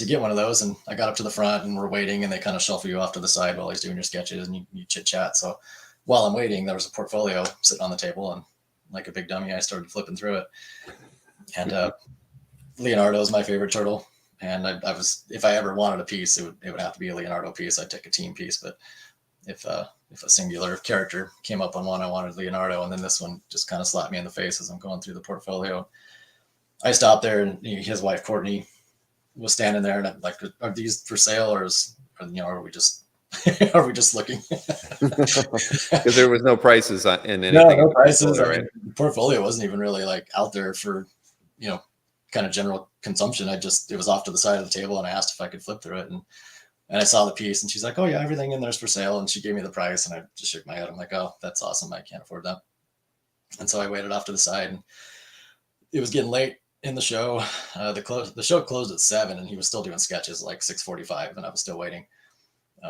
get one of those, and I got up to the front, and we're waiting, and they kind of shuffle you off to the side while he's doing your sketches, and you chit chat. So while I'm waiting, there was a portfolio sitting on the table, and like a big dummy, I started flipping through it. And Leonardo is my favorite turtle. And I was, if I ever wanted a piece, it would have to be a Leonardo piece. I'd take a team piece, but if a singular character came up on one, I wanted Leonardo. And then this one just kind of slapped me in the face as I'm going through the portfolio. I stopped there, and his wife Courtney was standing there, and I'm like, "Are these for sale, or are we just are we just looking?" Because there was no prices in anything. No prices. Right? The portfolio wasn't even really like out there for kind of general consumption. It was off to the side of the table, and I asked if I could flip through it, and I saw the piece, and she's like, "Oh yeah, everything in there's for sale," and she gave me the price, and I just shook my head. I'm like, "Oh, that's awesome. I can't afford that." And so I waited off to the side, and it was getting late in the show. The show closed at 7, and he was still doing sketches like 6:45, and I was still waiting.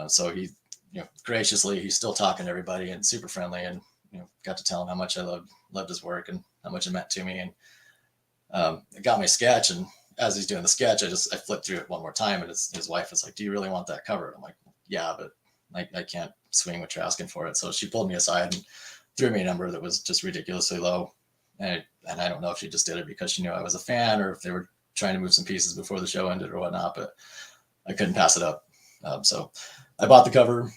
So he, graciously, he's still talking to everybody and super friendly, and got to tell him how much I loved his work and how much it meant to me. And I got my sketch, and as he's doing the sketch, I flipped through it one more time, and his wife was like, "Do you really want that covered?" I'm like, "Yeah, but I can't swing what you're asking for it." So she pulled me aside and threw me a number that was just ridiculously low. And I don't know if she just did it because she knew I was a fan, or if they were trying to move some pieces before the show ended or whatnot, but I couldn't pass it up. So I bought the cover.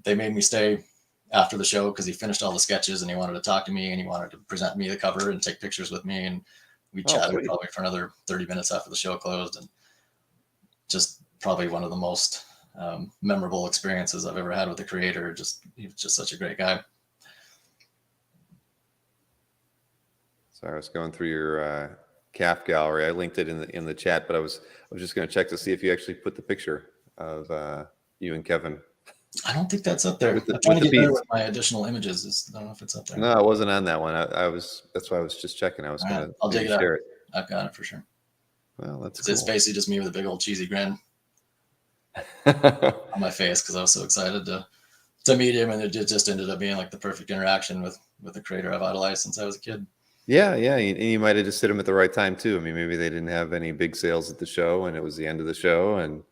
They made me stay after the show because he finished all the sketches, and he wanted to talk to me, and he wanted to present me the cover and take pictures with me. And we chatted probably for another 30 minutes after the show closed, and just probably one of the most memorable experiences I've ever had with the creator. He was just such a great guy. So I was going through your CAF gallery. I linked it in the chat, but I was just going to check to see if you actually put the picture of you and Kevin. I don't think that's up there. I'm trying to get better with my additional images. I don't know if it's up there. No, it wasn't on that one. That's why I was just checking. I was going to. I'll dig it out. I've got it for sure. Well, that's It's basically just me with a big old cheesy grin on my face because I was so excited to meet him, and it just ended up being like the perfect interaction with the creator I've idolized since I was a kid. Yeah, and you might have just hit him at the right time too. I mean, maybe they didn't have any big sales at the show, and it was the end of the show, and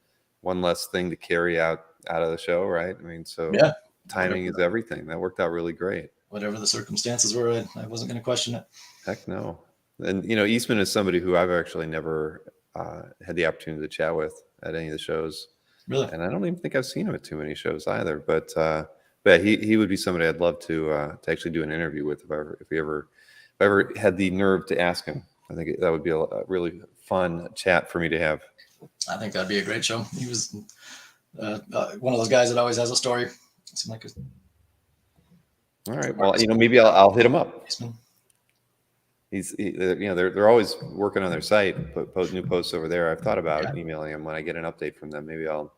one less thing to carry out of the show, right? I mean, so yeah, timing is everything. That worked out really great. Whatever the circumstances were, I wasn't going to question it. Heck no. And Eastman is somebody who I've actually never had the opportunity to chat with at any of the shows. Really? And I don't even think I've seen him at too many shows either. But he would be somebody I'd love to actually do an interview with if he ever had the nerve to ask him. I think that would be a really fun chat for me to have. I think that'd be a great show. He was one of those guys that always has a story. All right. Well, maybe I'll hit him up. They're always working on their site, but new posts over there. I've thought about emailing him when I get an update from them. Maybe I'll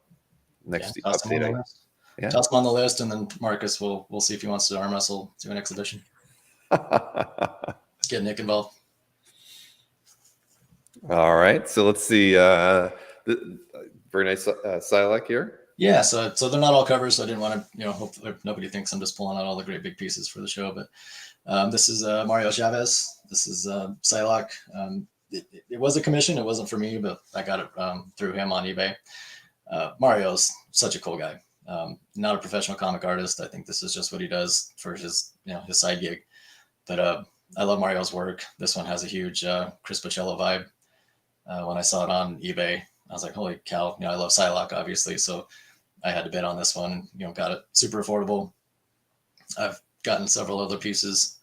update. Toss him on the list, and then Marcus will see if he wants to arm wrestle to an exhibition. Get Nick involved. All right, so let's see. Very nice Psylocke here. Yeah, so they're not all covers. So I didn't want to, hope nobody thinks I'm just pulling out all the great big pieces for the show. But this is Mario Chavez. This is Psylocke. It was a commission. It wasn't for me, but I got it through him on eBay. Mario's such a cool guy. Not a professional comic artist. I think this is just what he does for his his side gig. But I love Mario's work. This one has a huge Chris Bocello vibe. When I saw it on eBay, I was like, holy cow. I love Psylocke, obviously. So I had to bid on this one. Got it super affordable. I've gotten several other pieces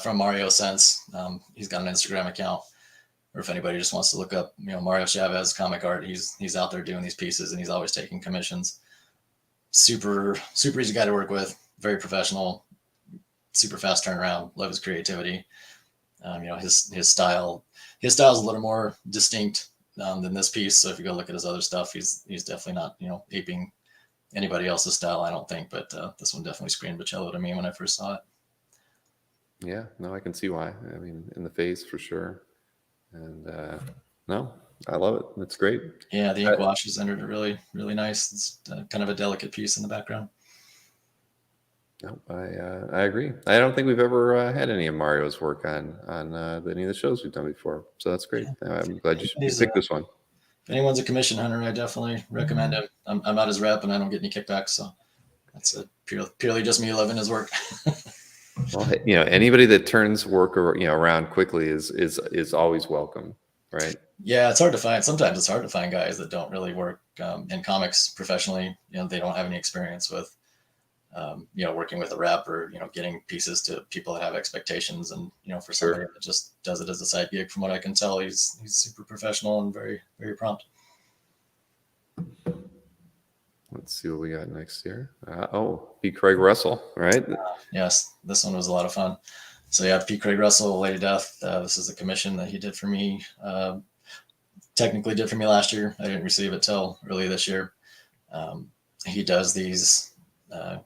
from Mario since. He's got an Instagram account. Or if anybody just wants to look up, Mario Chavez comic art, he's out there doing these pieces, and he's always taking commissions. Super, super easy guy to work with. Very professional. Super fast turnaround. Love his creativity. His style. His style is a little more distinct than this piece. So if you go look at his other stuff, he's definitely not aping anybody else's style, I don't think. But this one definitely screamed Bocello to me when I first saw it. Yeah, no, I can see why. I mean, in the face for sure. And no, I love it. It's great. Yeah, the ink washes entered it really, really nice. It's kind of a delicate piece in the background. No, I agree. I don't think we've ever had any of Mario's work on any of the shows we've done before. So that's great. I'm glad you picked this one. If anyone's a commission hunter, I definitely recommend him. I'm not his rep, and I don't get any kickbacks, so that's purely just me loving his work. Well, anybody that turns work around quickly is always welcome, right? Yeah, it's hard to find. Sometimes it's hard to find guys that don't really work in comics professionally. They don't have any experience with working with a rep or getting pieces to people that have expectations. And for somebody that just does it as a side gig, from what I can tell, he's super professional and very, very prompt. Let's see what we got next here. P. Craig Russell, right? Yes, this one was a lot of fun. So yeah, P. Craig Russell, Lady Death. This is a commission that he did for me. Technically did for me last year. I didn't receive it till early this year. He does these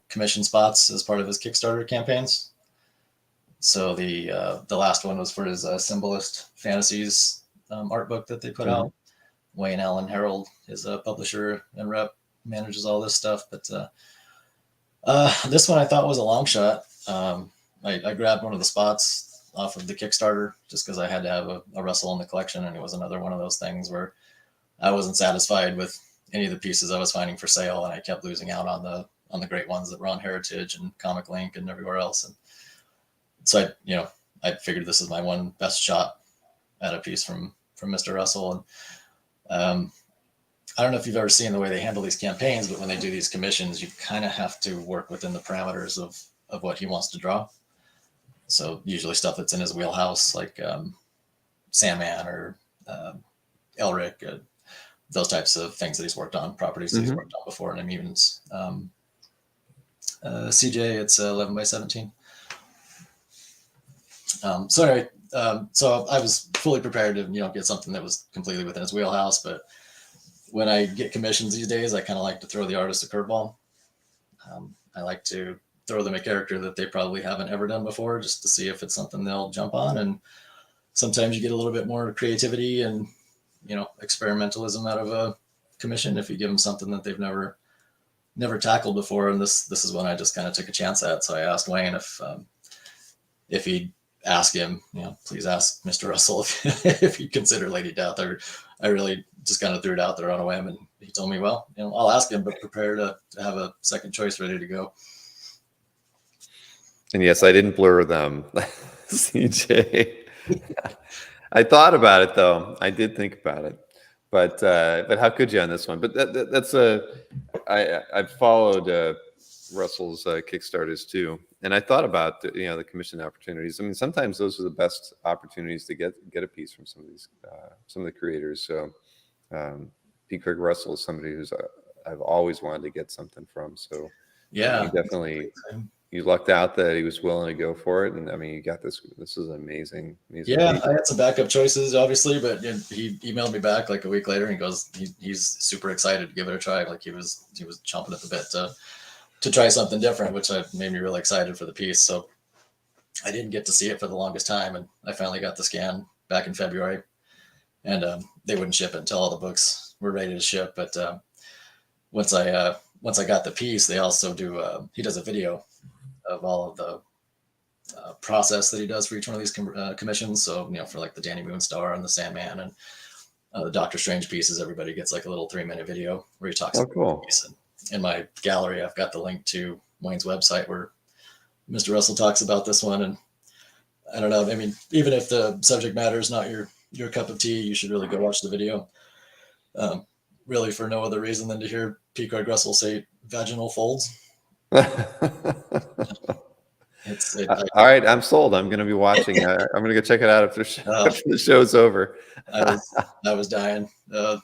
commission spots as part of his Kickstarter campaigns. So the last one was for his Symbolist Fantasies art book that they put out. Wayne Allen Harold is a publisher and rep, manages all this stuff. But this one I thought was a long shot. I grabbed one of the spots off of the Kickstarter just because I had to have a Russell in the collection, and it was another one of those things where I wasn't satisfied with any of the pieces I was finding for sale, and I kept losing out on the great ones that were on Heritage and Comic Link and everywhere else. And so I figured this is my one best shot at a piece from Mr. Russell. And I don't know if you've ever seen the way they handle these campaigns, but when they do these commissions, you kind of have to work within the parameters of what he wants to draw. So usually stuff that's in his wheelhouse, like Sandman or Elric, those types of things that he's worked on, properties that he's worked on before. And even CJ, it's 11 by 17. So anyway, so I was fully prepared to get something that was completely within his wheelhouse. But when I get commissions these days, I kind of like to throw the artist a curveball. I like to throw them a character that they probably haven't ever done before, just to see if it's something they'll jump on. And sometimes you get a little bit more creativity and experimentalism out of a commission if you give them something that they've never tackled before. And this is one I just kind of took a chance at. So I asked Wayne if he'd ask him, please ask Mr. Russell if he'd consider Lady Death. I really just kind of threw it out there on a whim, and he told me, well, I'll ask him, but prepare to have a second choice ready to go. And yes, I didn't blur them, CJ. I thought about it though. I did think about it, but how could you on this one? But that's I've followed Russell's Kickstarters too, and I thought about the commission opportunities. I mean, sometimes those are the best opportunities to get a piece from some of the creators. So P. Craig Russell is somebody who's I've always wanted to get something from. So yeah, he definitely. You lucked out that he was willing to go for it, and I mean, you got this. This is amazing. Yeah, I had some backup choices, obviously, but he emailed me back like a week later, and he goes, he's super excited to give it a try. Like he was chomping at the bit to try something different, which made me really excited for the piece. So I didn't get to see it for the longest time, and I finally got the scan back in February, and they wouldn't ship it until all the books were ready to ship. But once I got the piece, they also do. He does a video of all of the process that he does for each one of these commissions. So, for like the Danny Moonstar and the Sandman and the Doctor Strange pieces, everybody gets like a little 3-minute video where he talks about the piece. And in my gallery, I've got the link to Wayne's website where Mr. Russell talks about this one. And I don't know, I mean, even if the subject matter is not your cup of tea, you should really go watch the video. Really for no other reason than to hear P. Craig Russell say vaginal folds. All right, I'm sold. I'm going to be watching. I'm going to go check it out after the show's over. I was dying.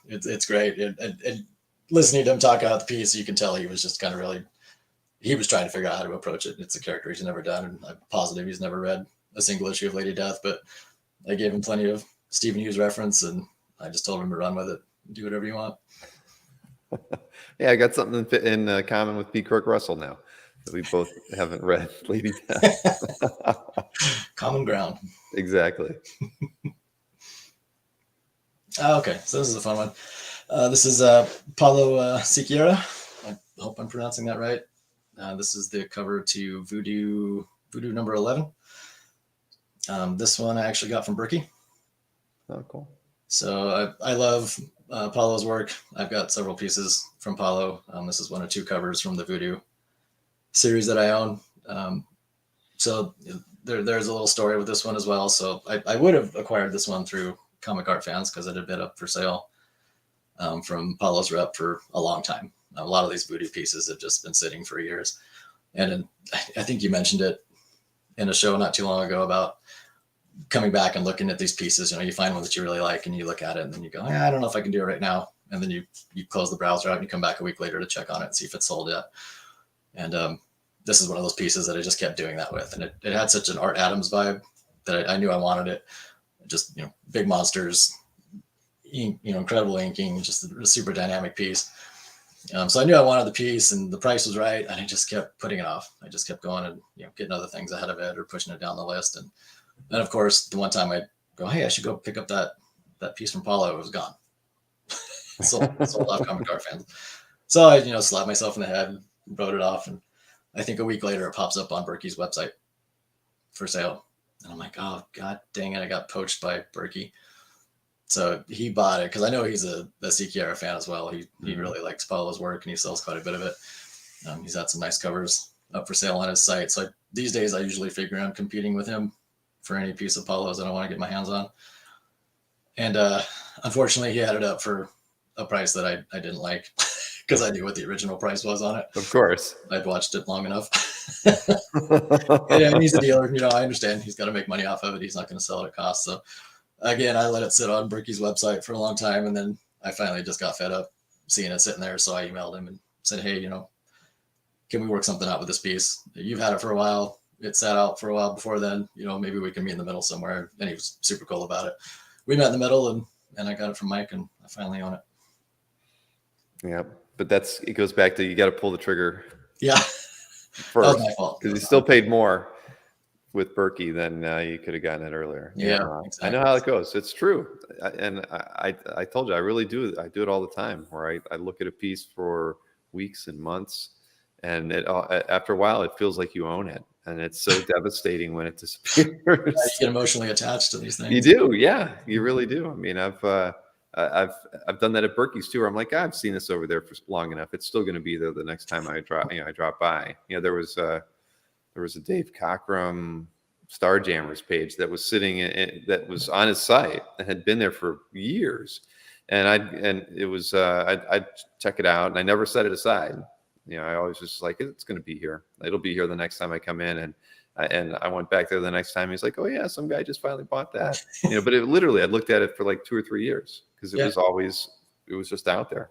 It's great. And listening to him talk about the piece, you can tell he was just kind of he was trying to figure out how to approach it. It's a character he's never done, and I'm positive he's never read a single issue of Lady Death, but I gave him plenty of Stephen Hughes reference, and I just told him to run with it. Do whatever you want. Yeah, I got something in common with P. Craig Russell now. We both haven't read Lady Death. Common ground. Exactly. Okay, so this is a fun one. This is Paulo Siqueira. I hope I'm pronouncing that right. This is the cover to Voodoo number 11. This one I actually got from Berkey. Oh, cool. So I love Paulo's work. I've got several pieces from Paulo. This is one of 2 covers from the Voodoo series that I own. So there's a little story with this one as well. So I would have acquired this one through Comic Art Fans because it had been up for sale from Paulo's rep for a long time. A lot of these Voodoo pieces have just been sitting for years. And I think you mentioned it in a show not too long ago about coming back and looking at these pieces. You find one that you really like and you look at it and then you go, I don't know if I can do it right now. And then you close the browser out and you come back a week later to check on it and see if it's sold yet. And this is one of those pieces that I just kept doing that with. And it had such an Art Adams vibe that I knew I wanted it. Just, big monsters, incredible inking, just a super dynamic piece. So I knew I wanted the piece and the price was right. And I just kept putting it off. I just kept going and, getting other things ahead of it or pushing it down the list. And then of course, the one time I go, hey, I should go pick up that piece from Paulo. It was gone. sold off Comic Art Fans. So I, slapped myself in the head and wrote it off. And I think a week later it pops up on Berkey's website for sale. And I'm like, oh, God dang it. I got poached by Berkey. So he bought it because I know he's a Siqueira fan as well. He really likes Paulo's work and he sells quite a bit of it. He's had some nice covers up for sale on his site. So these days I usually figure I'm competing with him for any piece of Paulo's that I want to get my hands on. And unfortunately, he had it up for a price that I didn't like because I knew what the original price was on it. Of course. I'd watched it long enough. And he's a dealer. I understand he's got to make money off of it. He's not going to sell it at cost. So again, I let it sit on Berkey's website for a long time. And then I finally just got fed up seeing it sitting there. So I emailed him and said, hey, can we work something out with this piece? You've had it for a while. It sat out for a while before then. Maybe we can meet in the middle somewhere. And he was super cool about it. We met in the middle and I got it from Mike and I finally own it. Yeah. But it goes back to, you got to pull the trigger. Yeah. First. That was my fault. Because you still paid more with Berkey than you could have gotten it earlier. Yeah. Exactly. I know how it goes. It's true. And I told you, I really do. I do it all the time where I look at a piece for weeks and months. And after a while, it feels like you own it. And it's so devastating when it disappears. You get emotionally attached to these things. You do. Yeah, you really do. I mean, I've done that at Berkey's too, where I'm like, I've seen this over there for long enough. It's still going to be there the next time I drop by. There was a Dave Cockrum Starjammers page that was sitting that was on his site and had been there for years. And I'd check it out and I never set it aside. I always just like, it's going to be here. It'll be here the next time I come in. And I went back there the next time. He's like, oh yeah, some guy just finally bought that. But it literally, I'd looked at it for like 2 or 3 years because it was just out there.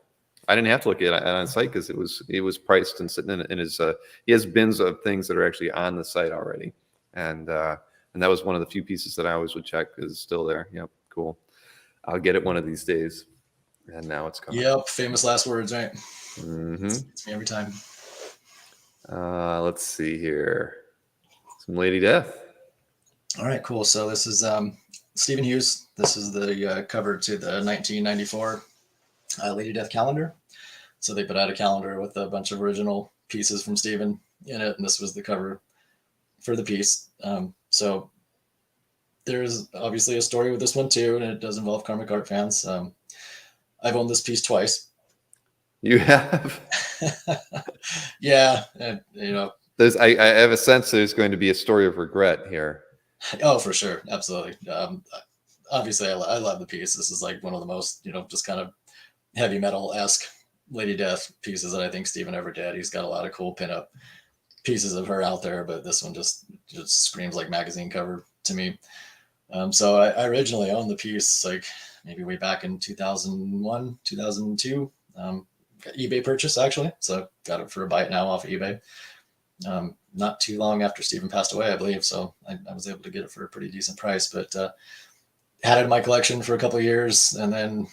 I didn't have to look at it on site because it was priced and sitting in his, he has bins of things that are actually on the site already. And that was one of the few pieces that I always would check because it's still there. Yep. Cool. I'll get it one of these days. And now it's coming. Yep. Famous last words, right? Mm-hmm. It's me every time. Let's see here. Some Lady Death. All right, cool. So this is Stephen Hughes. This is the cover to the 1994 Lady Death calendar. So they put out a calendar with a bunch of original pieces from Stephen in it, and this was the cover for the piece. So there's obviously a story with this one too, and it does involve Comic Art Fans. I've owned this piece twice. You have? Yeah. I have a sense there's going to be a story of regret here. Oh, for sure. Absolutely. Obviously, I love the piece. This is like one of the most, just kind of heavy metal-esque Lady Death pieces that I think Stephen ever did. He's got a lot of cool pinup pieces of her out there, but this one just screams like magazine cover to me. So I originally owned the piece like maybe way back in 2001, 2002. eBay purchase actually. So got it for a bite now off of eBay. Not too long after Stephen passed away, I believe. So I was able to get it for a pretty decent price, but had it in my collection for a couple of years. And then,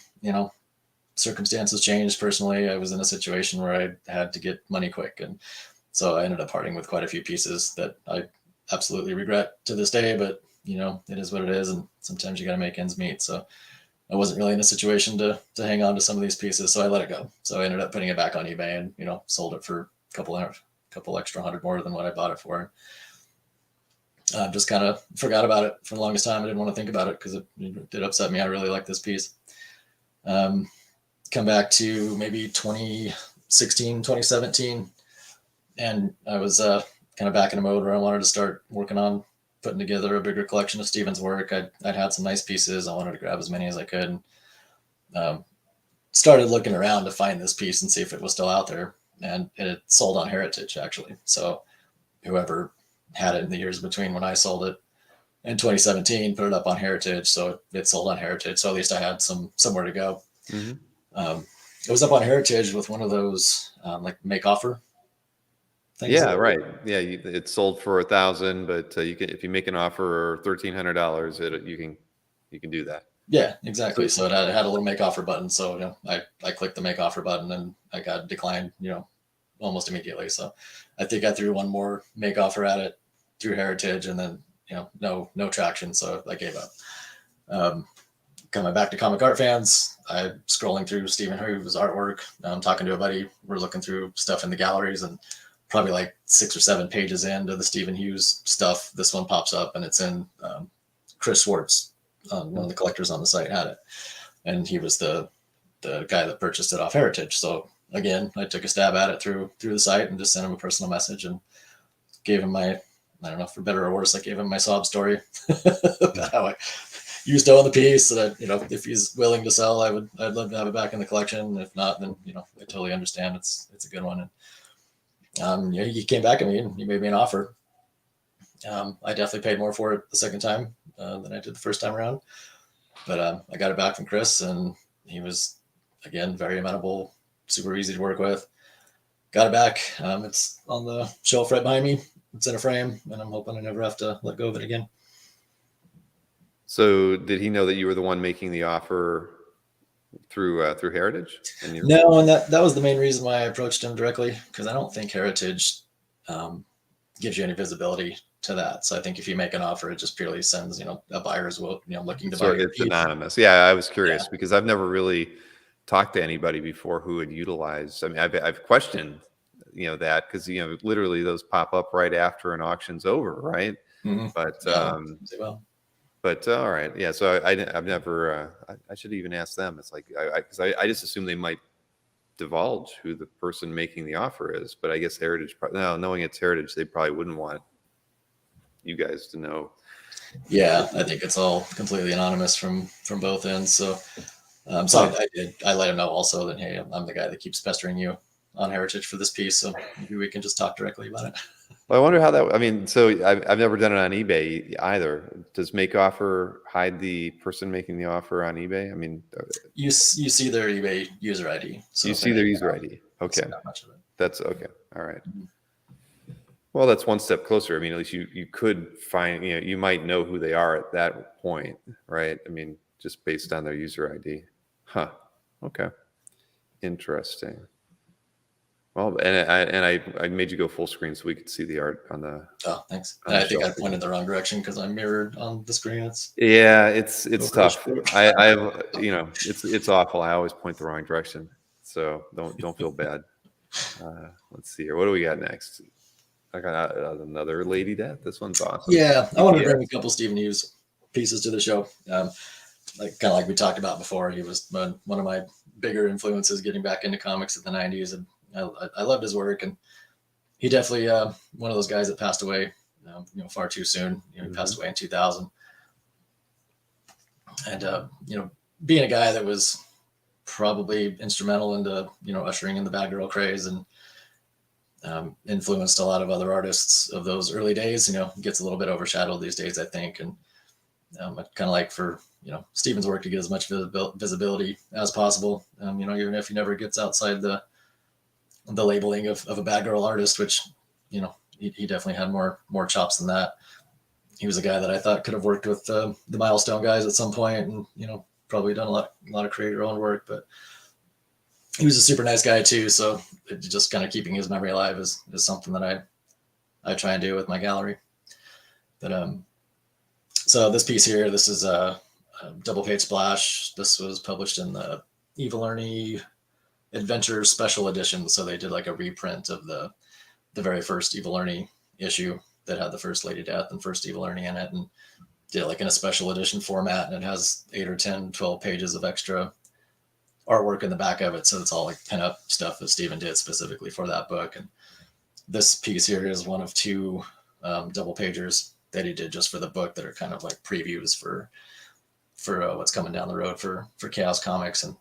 circumstances changed personally. I was in a situation where I had to get money quick and So I ended up parting with quite a few pieces that I absolutely regret to this day, but it is what it is. And sometimes you got to make ends meet. So I wasn't really in a situation to hang on to some of these pieces. So I let it go. So I ended up putting it back on eBay and, sold it for a couple extra $100 more than what I bought it for. Just kind of forgot about it for the longest time. I didn't want to think about it because it did upset me. I really like this piece. Come back to maybe 2016, 2017. And I was kind of back in a mode where I wanted to start working on putting together a bigger collection of Stephen's work. I'd had some nice pieces. I wanted to grab as many as I could. And, started looking around to find this piece and see if it was still out there. And it had sold on Heritage, actually. So whoever had it in the years between when I sold it in 2017 put it up on Heritage. So it sold on Heritage. So at least I had somewhere to go. Mm-hmm. It was up on Heritage with one of those like Makeoffer things. Yeah, right. Yeah, it's sold for $1,000, but you can, if you make an offer of $1,300, you can do that. Yeah, exactly. So it had a little Makeoffer button. So I clicked the Makeoffer button and I got declined, almost immediately. So I think I threw one more Makeoffer at it through Heritage, and then no traction. So I gave up. Coming back to comic art fans, I'm scrolling through Stephen Hu's artwork. I'm talking to a buddy. We're looking through stuff in the galleries, and probably like 6 or 7 pages into the Stephen Hughes stuff, this one pops up, and it's in Chris Schwartz. One of the collectors on the site had it, and he was the guy that purchased it off Heritage. So again, I took a stab at it through the site and just sent him a personal message and gave him my, I don't know, for better or worse, I gave him my sob story about how I used to own the piece. So that if he's willing to sell, I'd love to have it back in the collection. If not, then I totally understand. It's a good one. And he came back at me and he made me an offer. I definitely paid more for it the second time than I did the first time around. But I got it back from Chris, and he was, again, very amenable, super easy to work with. Got it back. It's on the shelf right behind me. It's in a frame, and I'm hoping I never have to let go of it again. So did he know that you were the one making the offer through Heritage? No, and that was the main reason why I approached him directly, because I don't think Heritage gives you any visibility to that. So I think if you make an offer, it just purely sends, a buyer's looking to buy. It's anonymous. Yeah, I was curious because I've never really talked to anybody before who had utilized. I mean, I've questioned, that because literally those pop up right after an auction's over, right? Mm-hmm. But all right, yeah. So I've never. I should even ask them. It's like because I just assume they might divulge who the person making the offer is. But I guess Heritage, knowing it's Heritage, they probably wouldn't want you guys to know. Yeah, I think it's all completely anonymous from both ends. So, I let him know also that, hey, I'm the guy that keeps pestering you on Heritage for this piece, so maybe we can just talk directly about it. Well, I wonder how that. I mean, so I've never done it on eBay either. Does Makeoffer hide the person making the offer on eBay? I mean, you see their eBay user ID. So you see their user ID. Okay, not much of it. That's okay. All right. Mm-hmm. Well, that's one step closer. I mean, at least you could find, you might know who they are at that point, right? I mean, just based on their user ID. Huh. Okay. Interesting. Well, and I made you go full screen so we could see the art on the. Oh, thanks. I think I pointed the wrong direction because I'm mirrored on the screen. It's tough. I have, it's awful. I always point the wrong direction, so don't feel bad. Let's see here. What do we got next? I got another Lady Death. This one's awesome. Yeah, I want to bring a couple Stephen Hughes pieces to the show. Like we talked about before, he was one of my bigger influences getting back into comics in the 90s, and I loved his work. And he definitely one of those guys that passed away, far too soon. He passed away in 2000, and being a guy that was probably instrumental into ushering in the bad girl craze and influenced a lot of other artists of those early days, gets a little bit overshadowed these days, I think. And I kind of like for, Stephen's work to get as much visibility as possible. Even if he never gets outside the labeling of a bad girl artist, which, he definitely had more chops than that. He was a guy that I thought could have worked with the Milestone guys at some point and, probably done a lot of creator owned work, but he was a super nice guy too. So just kind of keeping his memory alive is something that I try and do with my gallery. But so this piece here, this is a double page splash. This was published in the Evil Ernie Adventure Special Edition. So they did like a reprint of the very first Evil Ernie issue that had the first Lady Death and first Evil Ernie in it, and did it like in a special edition format. And it has 8 or 10, 12 pages of extra artwork in the back of it. So it's all like pinup stuff that Stephen did specifically for that book. And this piece here is one of 2 double pagers that he did just for the book that are kind of like previews for what's coming down the road for Chaos Comics. And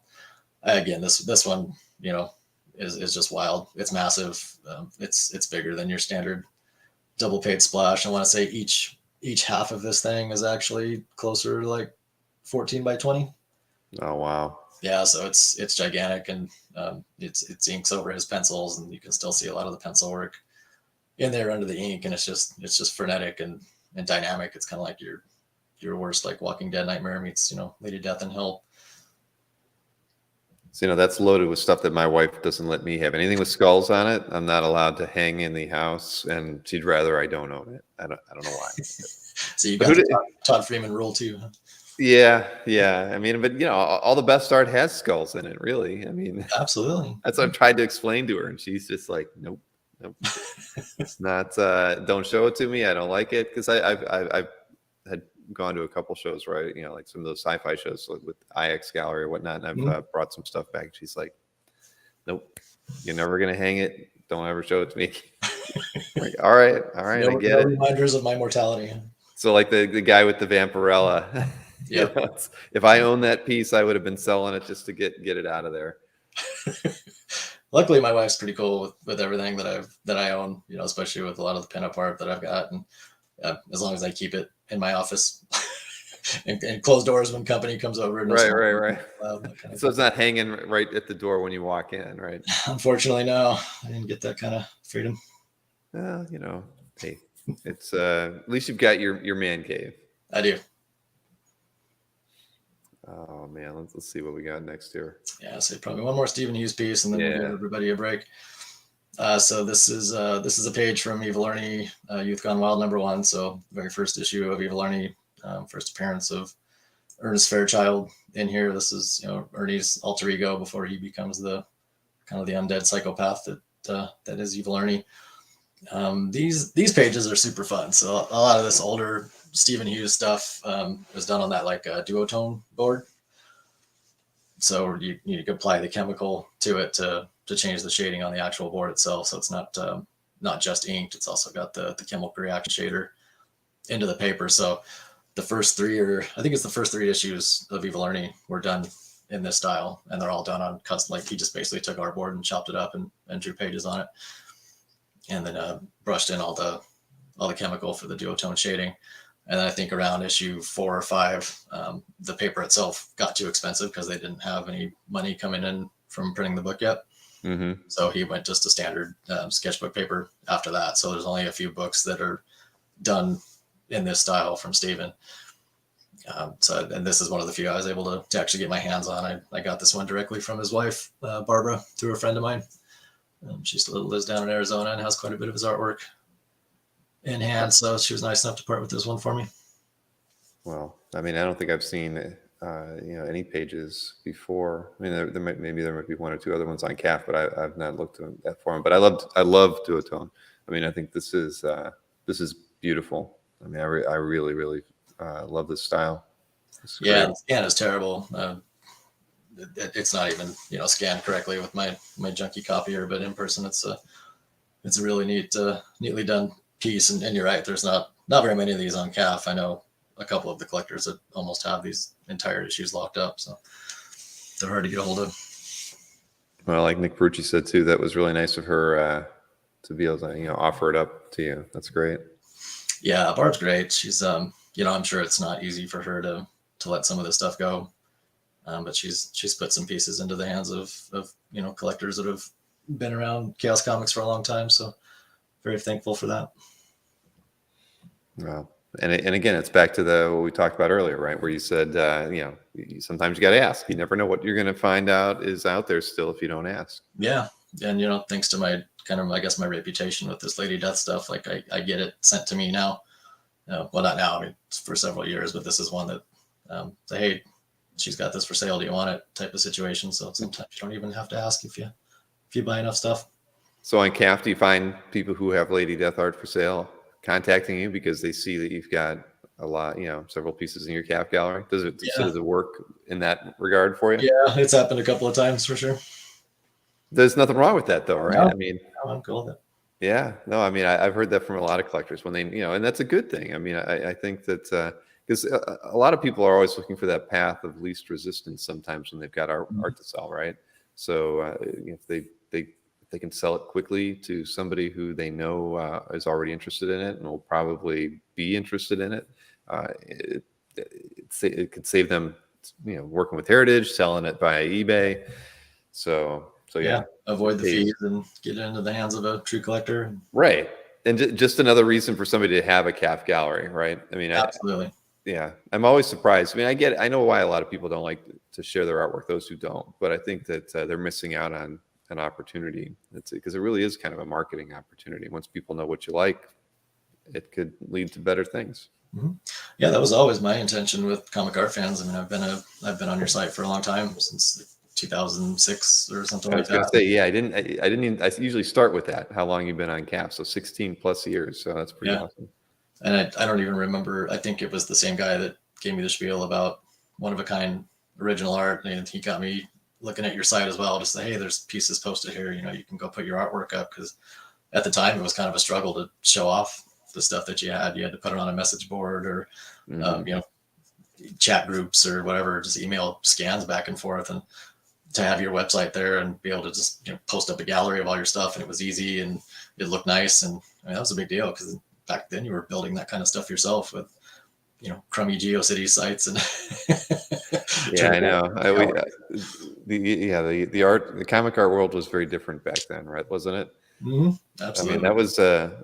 again, this one, you know, is just wild. It's massive. It's bigger than your standard double page splash. I want to say each half of this thing is actually closer to like 14 by 20. Oh, wow. Yeah, so it's gigantic, and it's inks over his pencils, and you can still see a lot of the pencil work in there under the ink, and it's just frenetic and dynamic. It's kind of like your worst like Walking Dead nightmare meets, you know, Lady Death in Hell. So, you know, that's loaded with stuff that my wife doesn't let me have. Anything with skulls on it, I'm not allowed to hang in the house, and she'd rather I don't own it. I don't know why. So you got the Todd Freeman rule too, huh? Yeah. I mean, but you know, all the best art has skulls in it, really. I mean, absolutely. That's what I've tried to explain to her, and she's just like, nope. It's not. Don't show it to me. I don't like it, because I've had gone to a couple shows where I, you know, like some of those sci-fi shows like with IX Gallery or whatnot, and I've brought some stuff back. She's like, nope, you're never gonna hang it. Don't ever show it to me. Like, all right, No, I get it. Reminders of my mortality. So like the guy with the Vampirella. Yeah. You know, if I owned that piece, I would have been selling it just to get it out of there. Luckily, my wife's pretty cool with everything that I own, you know, especially with a lot of the pinup art that I've got. And as long as I keep it in my office and close doors when company comes over. And Right. So it's not hanging right at the door when you walk in, right? Unfortunately, no, I didn't get that kind of freedom. Well, you know, hey, it's at least you've got your man cave. I do. Oh man, let's see what we got next here. Yeah, so probably one more Stephen Hughes piece, and then we'll give everybody a break. So this is a page from Evil Ernie, Youth Gone Wild #1. So very first issue of Evil Ernie, first appearance of Ernest Fairchild in here. This is, you know, Ernie's alter ego before he becomes the kind of the undead psychopath that is Evil Ernie. These pages are super fun. So a lot of this older Stephen Hughes stuff was done on that like duotone board. So you could apply the chemical to it to change the shading on the actual board itself. So it's not just inked. It's also got the chemical reaction shader into the paper. So the first 3 issues of Evil Ernie were done in this style, and they're all done on custom. Like he just basically took our board and chopped it up and drew pages on it, and then brushed in all the chemical for the duotone shading. And then I think around issue 4 or 5, the paper itself got too expensive because they didn't have any money coming in from printing the book yet. Mm-hmm. So he went just to standard sketchbook paper after that. So there's only a few books that are done in this style from Stephen. And this is one of the few I was able to actually get my hands on. I got this one directly from his wife, Barbara, through a friend of mine. She still lives down in Arizona and has quite a bit of his artwork in hand. So she was nice enough to part with this one for me. Well, I mean, I don't think I've seen any pages before. I mean, there might be 1 or 2 other ones on CAF, but I've not looked at that for him. But I love duotone. I mean, I think this is beautiful. I mean, I really love this style. Yeah, the scan is terrible. It's not even scanned correctly with my junky copier, but in person it's a really neatly done piece. And you're right, there's not very many of these on CAF. I know a couple of the collectors that almost have these entire issues locked up, so they're hard to get a hold of. Well, like Nick Perucci said too, that was really nice of her to be able to offer it up to you. That's great. Yeah, Barb's great. She's I'm sure it's not easy for her to let some of this stuff go, but she's put some pieces into the hands of collectors that have been around Chaos Comics for a long time. So very thankful for that. Well, And again, it's back to what we talked about earlier, right? Where you said, sometimes you got to ask. You never know what you're going to find out is out there still if you don't ask. Yeah. And, thanks to my I guess my reputation with this Lady Death stuff, like I get it sent to me now. Well, not now, I mean, for several years, but this is one that, say, hey, she's got this for sale. Do you want it? Type of situation. So sometimes you don't even have to ask if you buy enough stuff. So on CAF, do you find people who have Lady Death art for sale contacting you because they see that you've got a lot, several pieces in your CAF gallery? Does it work in that regard for you? Yeah, it's happened a couple of times for sure. There's nothing wrong with that though, right? No, I mean, I'm cool with it. Yeah, no, I mean, I've heard that from a lot of collectors when they, and that's a good thing. I mean, I think that because a lot of people are always looking for that path of least resistance sometimes when they've got art to sell, right? So if they can sell it quickly to somebody who they know is already interested in it and will probably be interested in it, it could save them, working with Heritage, selling it via eBay. So yeah, avoid the fees and get it into the hands of a true collector. Right. And just another reason for somebody to have a CAF gallery, right? I mean, absolutely. I'm always surprised. I mean, I know why a lot of people don't like to share their artwork, those who don't, but I think that they're missing out on an opportunity. Because it really is kind of a marketing opportunity. Once people know what you like, it could lead to better things. Mm-hmm. Yeah, that was always my intention with Comic Art Fans. I mean, I've been on your site for a long time, since 2006 or something like that. I was going to say, I didn't even, I usually start with that, how long you've been on CAF. So 16 plus years. So that's pretty awesome. And I don't even remember, I think it was the same guy that gave me the spiel about one of a kind original art. And he got me looking at your site as well, just say, hey, there's pieces posted here, you can go put your artwork up. Because at the time it was kind of a struggle to show off the stuff that you had. You had to put it on a message board or, chat groups or whatever, just email scans back and forth. And to have your website there and be able to just post up a gallery of all your stuff, and it was easy and it looked nice. And I mean, that was a big deal, because back then you were building that kind of stuff yourself with crummy GeoCities sites. And yeah, I know. The comic art world was very different back then, right? Wasn't it? Mm-hmm. Absolutely. I mean, that was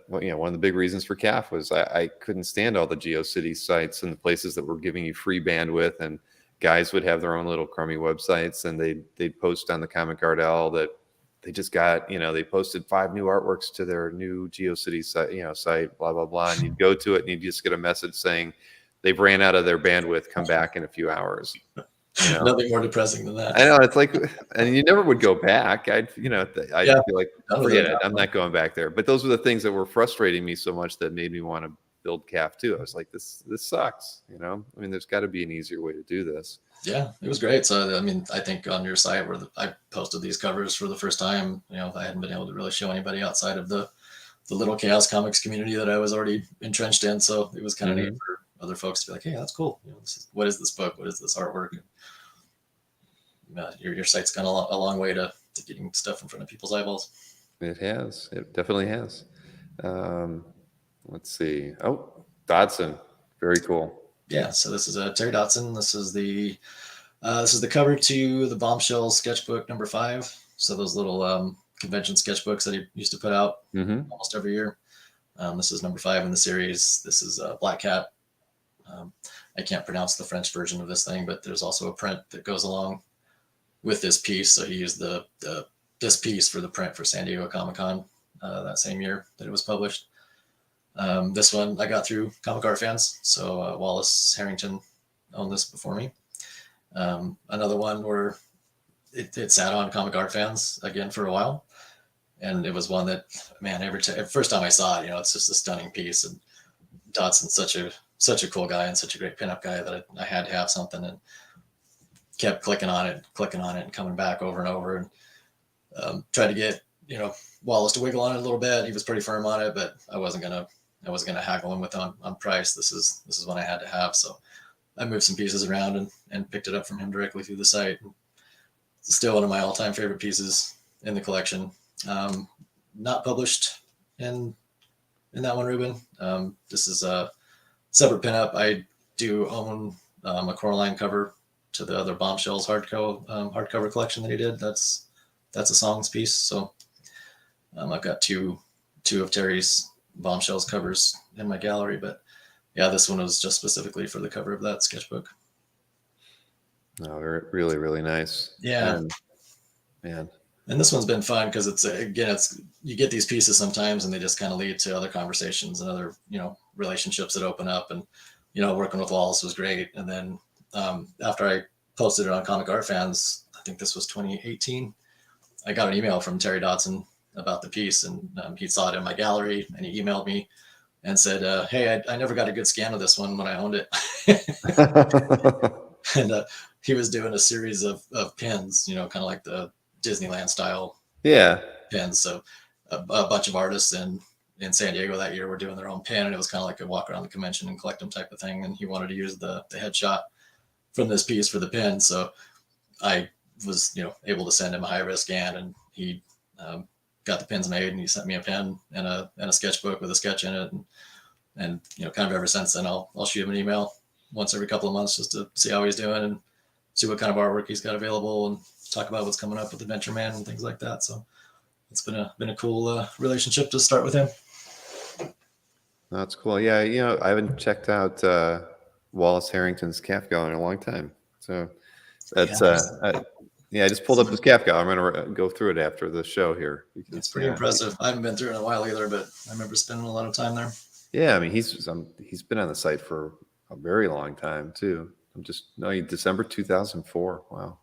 one of the big reasons for CAF was I couldn't stand all the GeoCities sites and the places that were giving you free bandwidth, and guys would have their own little crummy websites, and they'd post on the Comic Art L that they just got, they posted 5 new artworks to their new GeoCities site, blah, blah, blah. And you'd go to it and you'd just get a message saying they've ran out of their bandwidth, come back in a few hours. Nothing more depressing than that. I know, it's like, and you never would go back. I'd feel like, forget it, I'm not going back there. But those were the things that were frustrating me so much that made me want to build CAF too. I was like, this sucks. I mean, there's got to be an easier way to do this. Yeah, it was great. So I mean, I think on your site where I posted these covers for the first time, I hadn't been able to really show anybody outside of the little Chaos Comics community that I was already entrenched in. So it was kind of neat for other folks to be like, hey, that's cool. What is this book? What is this artwork? Your site's gone a long way to getting stuff in front of people's eyeballs. It has. It definitely has. Let's see. Oh, Dodson. Very cool. Yeah. So this is Terry Dodson. This is the cover to the Bombshell sketchbook number 5. So those little convention sketchbooks that he used to put out almost every year. This is number 5 in the series. This is Black Cat. I can't pronounce the French version of this thing, but there's also a print that goes along with this piece. So he used this piece for the print for San Diego Comic-Con that same year that it was published. This one I got through Comic Art Fans. So Wallace Harrington owned this before me. Another one where it sat on Comic Art Fans again for a while. And it was one that, man, first time I saw it, it's just a stunning piece. And Dodson's such a cool guy and such a great pinup guy that I had to have something, and kept clicking on it and coming back over and over, and tried to get, Wallace to wiggle on it a little bit. He was pretty firm on it, but I wasn't gonna haggle him on price. This is what I had to have. So I moved some pieces around and picked it up from him directly through the site. It's still one of my all-time favorite pieces in the collection. Not published in that one, Ruben. This is a separate pinup. I do own a Coraline cover to the other Bombshells hardcover collection that he did. That's a songs piece. So I've got two of Terry's Bombshells covers in my gallery, but yeah, this one was just specifically for the cover of that sketchbook. No, really, really nice. Yeah. And, man. And this one's been fun because it's, again, it's, you get these pieces sometimes and they just kind of lead to other conversations and other, relationships that open up. And, working with Wallace was great. And then after I posted it on Comic Art Fans, I think this was 2018, I got an email from Terry Dodson about the piece, and he saw it in my gallery and he emailed me and said, hey, I never got a good scan of this one when I owned it. And he was doing a series of pins, kind of like the Disneyland style Yeah. pins. So a bunch of artists in San Diego that year were doing their own pin, and it was kind of like a walk around the convention and collect them type of thing. And he wanted to use the headshot from this piece for the pin. So I was, able to send him a high-res scan, and he got the pins made, and he sent me a pen and a sketchbook with a sketch in it. And kind of ever since then, I'll shoot him an email once every couple of months just to see how he's doing and see what kind of artwork he's got available and talk about what's coming up with Adventure Man and things like that. So it's been a cool relationship to start with him. That's cool. Yeah, I haven't checked out Wallace Harrington's CAF Gallery in a long time. So that's I just pulled up his CAF Gallery. I'm going to go through it after the show here. It's pretty impressive. I haven't been through it in a while either, but I remember spending a lot of time there. Yeah, I mean he's been on the site for a very long time too. December 2004. Wow.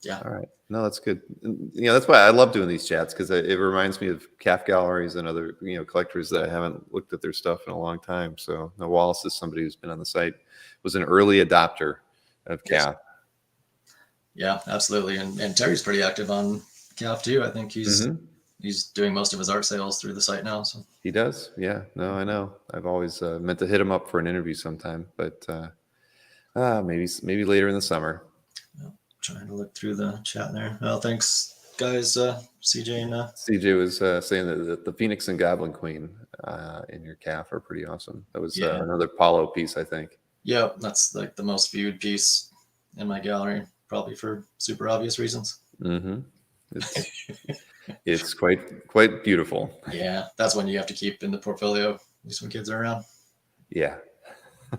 Yeah. All right. No, that's good. That's why I love doing these chats, because it reminds me of CAF galleries and other, collectors that I haven't looked at their stuff in a long time. So now Wallace is somebody who's been on the site, was an early adopter of CAF. Yeah, absolutely. And Terry's pretty active on CAF too. I think he's doing most of his art sales through the site now. So he does. Yeah, no, I know. I've always meant to hit him up for an interview sometime, but maybe later in the summer. Trying to look through the chat there. Well, thanks, guys. CJ and CJ was saying that the Phoenix and Goblin Queen in your CAF are pretty awesome. That was another Paulo piece, I think. Yeah, that's like the most viewed piece in my gallery, probably for super obvious reasons. Mm-hmm. It's quite beautiful. Yeah, that's one you have to keep in the portfolio, at least when kids are around. Yeah.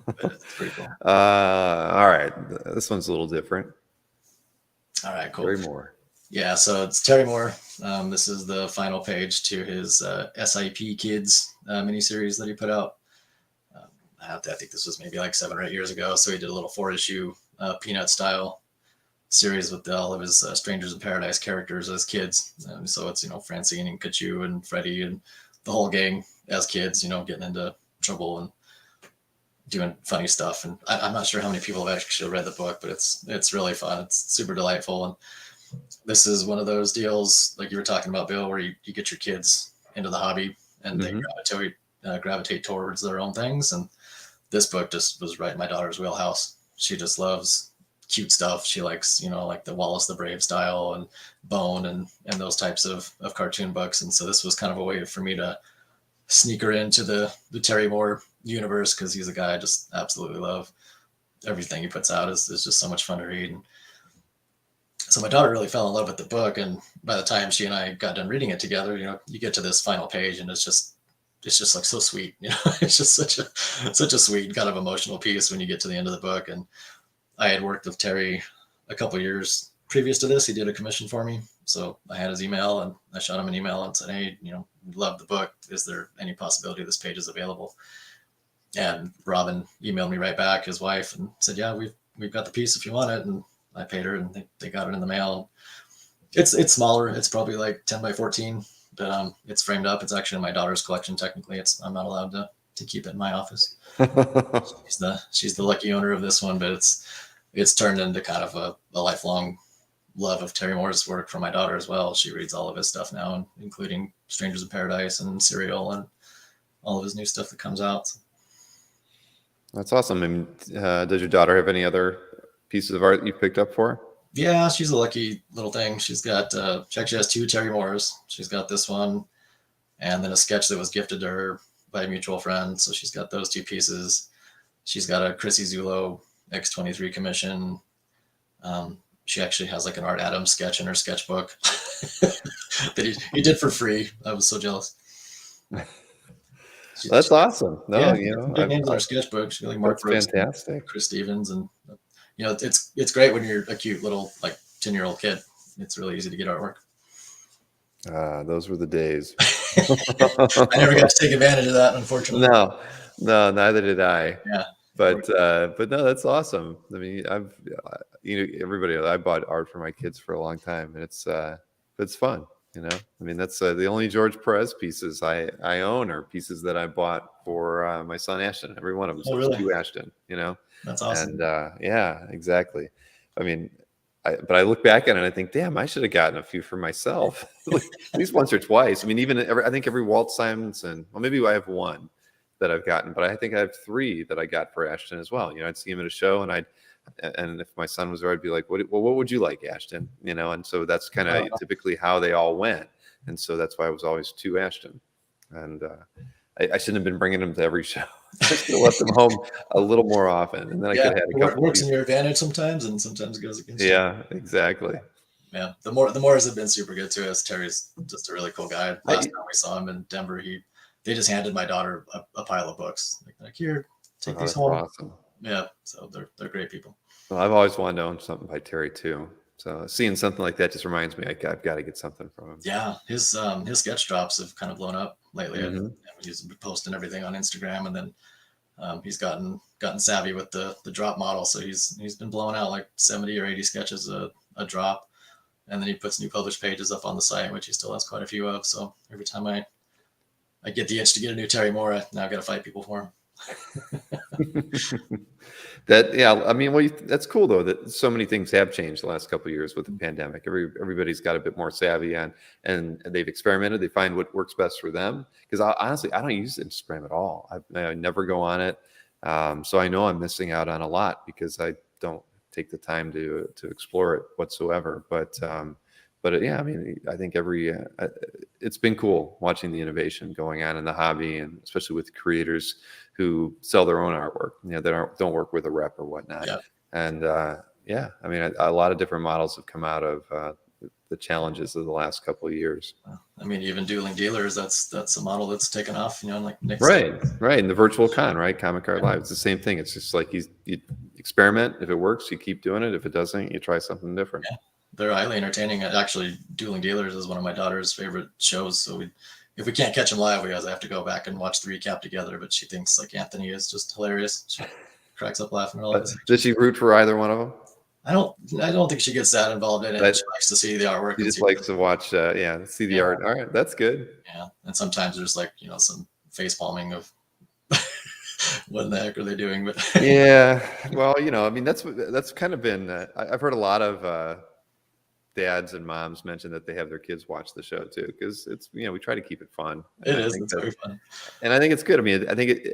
But it's pretty cool. All right, this one's a little different. All right, cool. Terry Moore. Yeah, so it's Terry Moore. This is the final page to his SIP Kids miniseries that he put out. I think this was maybe like 7 or 8 years ago. So he did a little 4-issue Peanut style series with all of his Strangers in Paradise characters as kids. So it's, Francine and Kachu and Freddie and the whole gang as kids, getting into trouble and doing funny stuff. And I'm not sure how many people have actually read the book, but it's really fun. It's super delightful. And this is one of those deals, like you were talking about, Bill, where you get your kids into the hobby and they gravitate towards their own things. And this book just was right in my daughter's wheelhouse. She just loves cute stuff. She likes, like the Wallace the Brave style and Bone and those types of cartoon books. And so this was kind of a way for me to sneak her into the Terry Moore universe, because he's a guy I just absolutely love. Everything he puts out is just so much fun to read. And so my daughter really fell in love with the book, and by the time she and I got done reading it together, you get to this final page and it's just like so sweet. It's just such a sweet kind of emotional piece when you get to the end of the book. And I had worked with Terry a couple years previous to this. He did a commission for me, so I had his email and I shot him an email and said, hey, love the book. Is there any possibility this page is available? And Robin emailed me right back, his wife, and said, yeah, we've got the piece if you want it. And I paid her, and they got it in the mail. It's smaller. It's probably like 10 by 14, but it's framed up. It's actually in my daughter's collection. Technically, I'm not allowed to keep it in my office. She's the lucky owner of this one, but it's turned into kind of a lifelong love of Terry Moore's work for my daughter as well. She reads all of his stuff now, including Strangers in Paradise and Serial and all of his new stuff that comes out. That's awesome. And does your daughter have any other pieces of art you picked up for her? Yeah, she's a lucky little thing. She's got, she actually has 2 Terry Moores. She's got this one and then a sketch that was gifted to her by a mutual friend. So she's got those 2 pieces. She's got a Chrissy Zulo X23 commission. She actually has like an Art Adams sketch in her sketchbook that he did for free. I was so jealous. That's awesome. No, Yeah, you some know, big names in our sketchbook. She like Mark that's Brooks, and fantastic. Chris Stevens, and it's great when you're a cute little like 10-year-old kid. It's really easy to get artwork. Those were the days. I never got to take advantage of that, unfortunately. No, no, neither did I. Yeah, But no, that's awesome. I mean, everybody. I bought art for my kids for a long time, and it's fun. You know, I mean, that's the only George Perez pieces I own are pieces that I bought for my son Ashton. Every one of them. Oh, So really? to Ashton. You know, That's awesome. and yeah, exactly. I mean, but I look back at it and I think, damn, I should have gotten a few for myself, at least once or twice. I mean, I think every Walt Simonson. Well, maybe I have one that I've gotten, but I think I have 3 that I got for Ashton as well. You know, I'd see him at a show, and if my son was there, I'd be like, what would you like, Ashton? You know, and so that's kind of typically how they all went, and so that's why I was always to Ashton, and I shouldn't have been bringing them to every show. I should have left them home a little more often, and then I could have had a couple. It works in your advantage sometimes, and sometimes it goes against you. Yeah, exactly. Yeah, the Moores have been super good to us. Terry's just a really cool guy. Last time we saw him in Denver, they just handed my daughter a pile of books. Like here, take these home. Awesome. Yeah, so they're great people. Well, I've always wanted to own something by Terry too. So seeing something like that just reminds me I've got to get something from him. Yeah, his sketch drops have kind of blown up lately. Mm-hmm. He's been posting everything on Instagram, and then he's gotten savvy with the drop model. So he's been blowing out like 70 or 80 sketches a drop, and then he puts new published pages up on the site, which he still has quite a few of. So every time I get the itch to get a new Terry Moore, I now got to fight people for him. I mean, well, that's cool though that so many things have changed the last couple of years with the pandemic. Everybody's got a bit more savvy and they've experimented. They find what works best for them. Because honestly, I don't use Instagram at all. I never go on it, so I know I'm missing out on a lot because I don't take the time to explore it whatsoever. But yeah, I mean, I think it's been cool watching the innovation going on in the hobby, and especially with creators who sell their own artwork, you know, that don't work with a rep or whatnot. Yeah. And yeah, I mean, a lot of different models have come out of the challenges of the last couple of years. I mean, even Dueling Dealers, that's a model that's taken off, you know, like Nick right. And the virtual con, right? Comic Art Live, it's the same thing. It's just like you experiment. If it works, you keep doing it. If it doesn't, you try something different. Yeah. They're highly entertaining. Actually, Dueling Dealers is one of my daughter's favorite shows. So if we can't catch them live, we have to go back and watch the recap together. But she thinks like Anthony is just hilarious. She cracks up laughing. Does she root for either one of them? I don't think she gets that involved in it. She likes to see the artwork. She just likes to watch, see the art. All right, that's good. Yeah, and sometimes there's like some face palming of what in the heck are they doing? But yeah, well, I mean that's kind of been. I've heard a lot of dads and moms mention that they have their kids watch the show too, because it's we try to keep it fun. It's very fun, and I think it's good. I mean, I think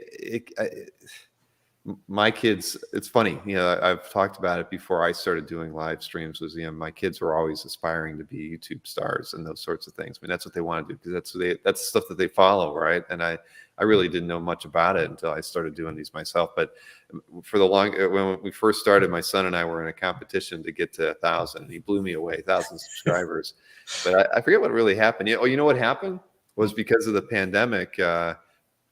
my kids, it's funny, I've talked about it before I started doing live streams, was my kids were always aspiring to be YouTube stars and those sorts of things. I mean, that's what they want to do, because that's the stuff that they follow, right? And I really didn't know much about it until I started doing these myself. But when we first started, my son and I were in a competition to get to 1,000. He blew me away, 1,000 subscribers. But I forget what really happened. You know what happened was because of the pandemic.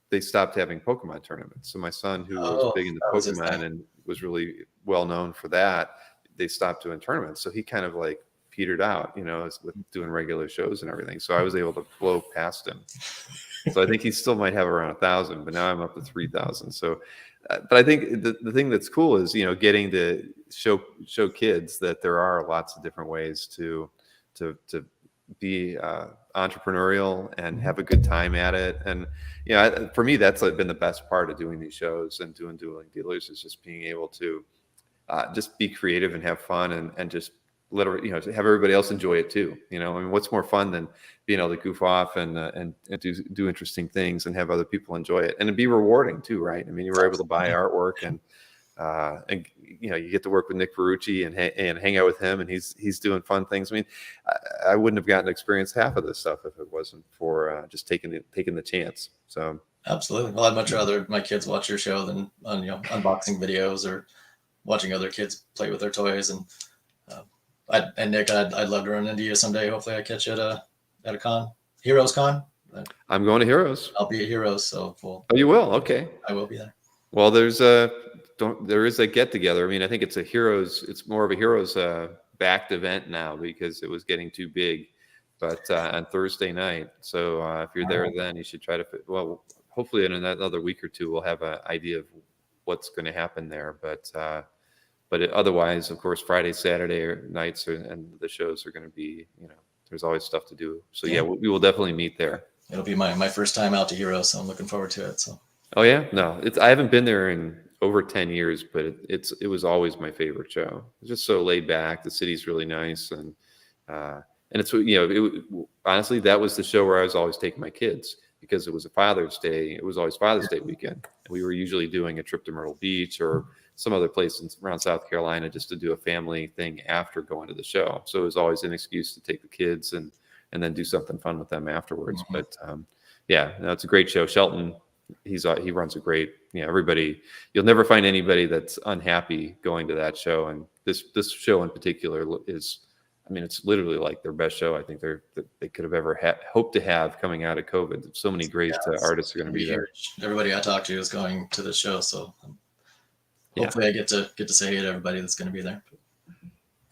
They stopped having Pokemon tournaments. So my son, who was big into Pokemon and was really well known for that, they stopped doing tournaments. So he kind of like petered out, with doing regular shows and everything. So I was able to blow past him. So I think he still might have around 1,000, but now I'm up to 3,000. So, but I think the thing that's cool is, getting to show kids that there are lots of different ways to be entrepreneurial and have a good time at it. And for me, that's been the best part of doing these shows and doing Dueling Dealers, is just being able to just be creative and have fun and just literally have everybody else enjoy it too. I mean, what's more fun than being able to goof off and do interesting things and have other people enjoy it, and it'd be rewarding too, right? I mean, you were able to buy artwork and you get to work with Nick Ferrucci and hang out with him, and he's doing fun things. I mean, I wouldn't have gotten to experience half of this stuff if it wasn't for just taking the chance. So absolutely, well, I'd much rather my kids watch your show than on unboxing videos or watching other kids play with their toys. And Nick, I'd love to run into you someday. Hopefully, I catch you at a con, Heroes Con. I'm going to Heroes. I'll be at Heroes, so Oh, you will? Okay. I will be there. Well, there is a get together. I mean, I think it's more of a Heroes backed event now because it was getting too big, but on Thursday night. So if you're there, then you should try to well, hopefully in another week or two, we'll have an idea of what's going to happen there. But otherwise, of course, Friday, Saturday nights and the shows are going to be, there's always stuff to do. So yeah, we will definitely meet there. It'll be my first time out to Heroes, so I'm looking forward to it. So. Oh yeah, no, I haven't been there in over 10 years, but it was always my favorite show. It's just so laid back. The city's really nice, and it's honestly, that was the show where I was always taking my kids because it was Father's Day. It was always Father's Day weekend. We were usually doing a trip to Myrtle Beach or some other place around South Carolina just to do a family thing after going to the show. So it was always an excuse to take the kids and then do something fun with them afterwards. Mm-hmm. But yeah, no, it's a great show. Shelton, he runs a great, everybody, you'll never find anybody that's unhappy going to that show. And this show in particular is, I mean, it's literally like their best show I think they could have ever hoped to have coming out of COVID. So many great artists are going to be there. Everybody I talk to is going to the show, so hopefully I get to say hey to everybody that's going to be there.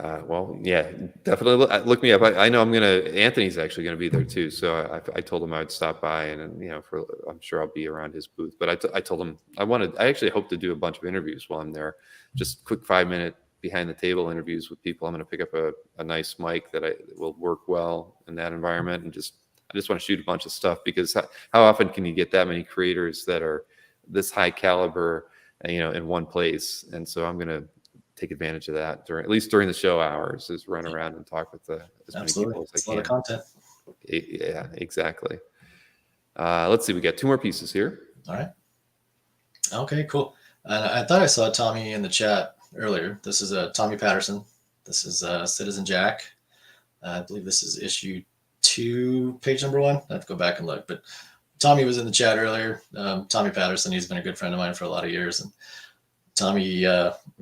Well, yeah, definitely look me up. I know Anthony's actually going to be there too. So I told him I would stop by and I'm sure I'll be around his booth. But I told him I actually hope to do a bunch of interviews while I'm there, just quick 5-minute behind the table interviews with people. I'm going to pick up a nice mic that will work well in that environment. And I just want to shoot a bunch of stuff because how often can you get that many creators that are this high caliber, in one place? And so I'm going to take advantage of that at least during the show hours, is run around and talk with as many people as I can. A lot of content. Yeah, exactly. Let's see. We got 2 more pieces here. All right. Okay, cool. I thought I saw Tommy in the chat earlier. This is Tommy Patterson. This is Citizen Jack. I believe this is issue 2, page number 1. I have to go back and look, but Tommy was in the chat earlier. Tommy Patterson, he's been a good friend of mine for a lot of years. And Tommy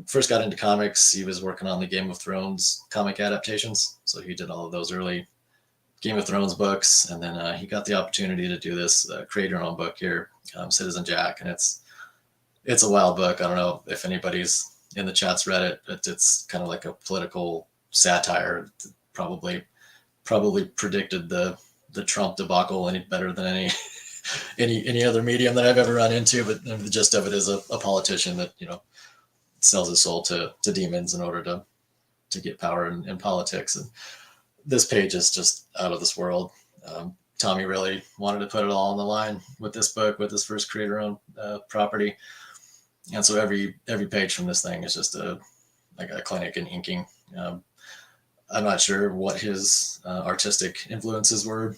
first got into comics. He was working on the Game of Thrones comic adaptations. So he did all of those early Game of Thrones books. And then he got the opportunity to do this create your own book here, Citizen Jack. And it's a wild book. I don't know if anybody's in the chat's read it, but it's kind of like a political satire. Probably predicted the Trump debacle any better than any other medium that I've ever run into. But the gist of it is a politician that sells his soul to demons in order to get power in politics. And this page is just out of this world. Tommy really wanted to put it all on the line with this book, with his first creator-owned property. And so every page from this thing is just like a clinic in inking. I'm not sure what his artistic influences were,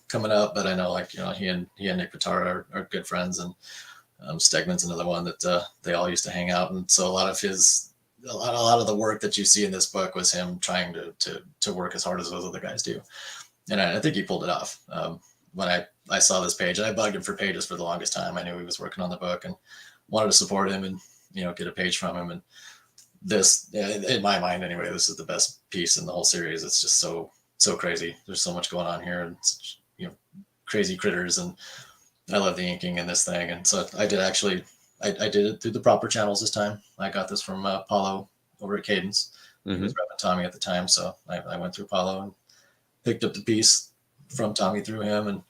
coming up, but I know he and Nick Pitara are good friends, and Stegman's another one that they all used to hang out. And so a lot of the work that you see in this book was him trying to work as hard as those other guys do. And I think he pulled it off. When I saw this page, and I bugged him for pages for the longest time. I knew he was working on the book and wanted to support him and, get a page from him. And this, in my mind anyway, this is the best piece in the whole series. It's just so crazy. There's so much going on here, and such, crazy critters. And I love the inking in this thing. And so I did it through the proper channels this time. I got this from Paulo over at Cadence. Mm-hmm. He was repping Tommy at the time. So I went through Paulo and picked up the piece from Tommy through him, and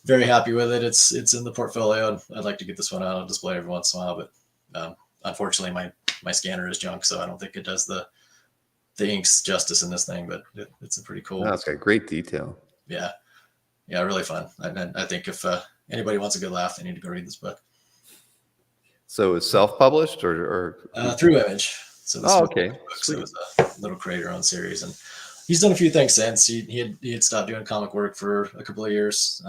very happy with it. It's in the portfolio. I'd like to get this one out on display every once in a while, but unfortunately my scanner is junk, so I don't think it does the inks justice in this thing, but it's a pretty cool. Oh, it's got great detail. Yeah, really fun. I think if anybody wants a good laugh, they need to go read this book. So it's self-published or through Image. So this okay. So it was a little creator-owned series, and he's done a few things since. He had stopped doing comic work for a couple of years.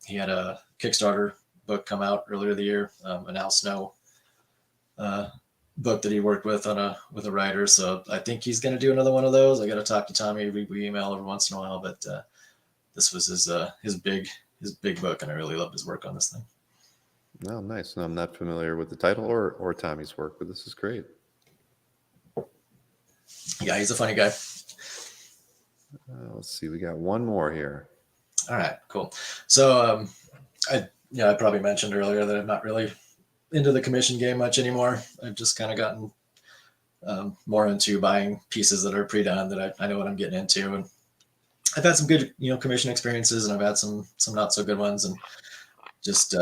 He had a Kickstarter book come out earlier the year, an Al Snow book that he worked with with a writer. So I think he's going to do another one of those. I got to talk to Tommy. We email every once in a while, but this was his big book, and I really loved his work on this thing. Oh, nice. No, I'm not familiar with the title or Tommy's work, but this is great. Yeah, he's a funny guy. Let's see. We got one more here. All right, cool. So I probably mentioned earlier that I'm not really into the commission game much anymore. I've just kind of gotten more into buying pieces that are pre-done that I know what I'm getting into, and I've had some good commission experiences, and I've had some not so good ones, and just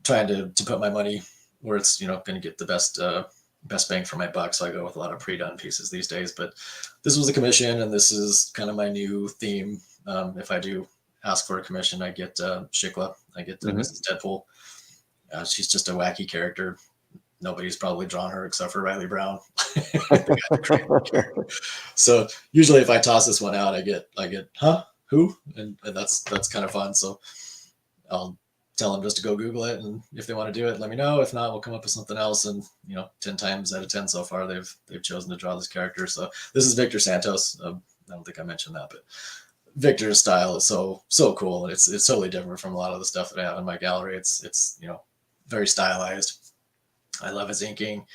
trying to put my money where it's going to get the best bang for my buck. So I go with a lot of pre-done pieces these days. But this was a commission, and this is kind of my new theme. If I do ask for a commission, I get Shikla. I get Mrs. Deadpool. She's just a wacky character. Nobody's probably drawn her except for Riley Brown. So usually if I toss this one out, I get, huh? Who? And that's kind of fun. So I'll tell them just to go Google it. And if they want to do it, let me know. If not, we'll come up with something else. And 10 times out of 10 so far, they've chosen to draw this character. So this is Victor Santos. I don't think I mentioned that, but Victor's style is so cool. And it's totally different from a lot of the stuff that I have in my gallery. It's very stylized. I love his inking.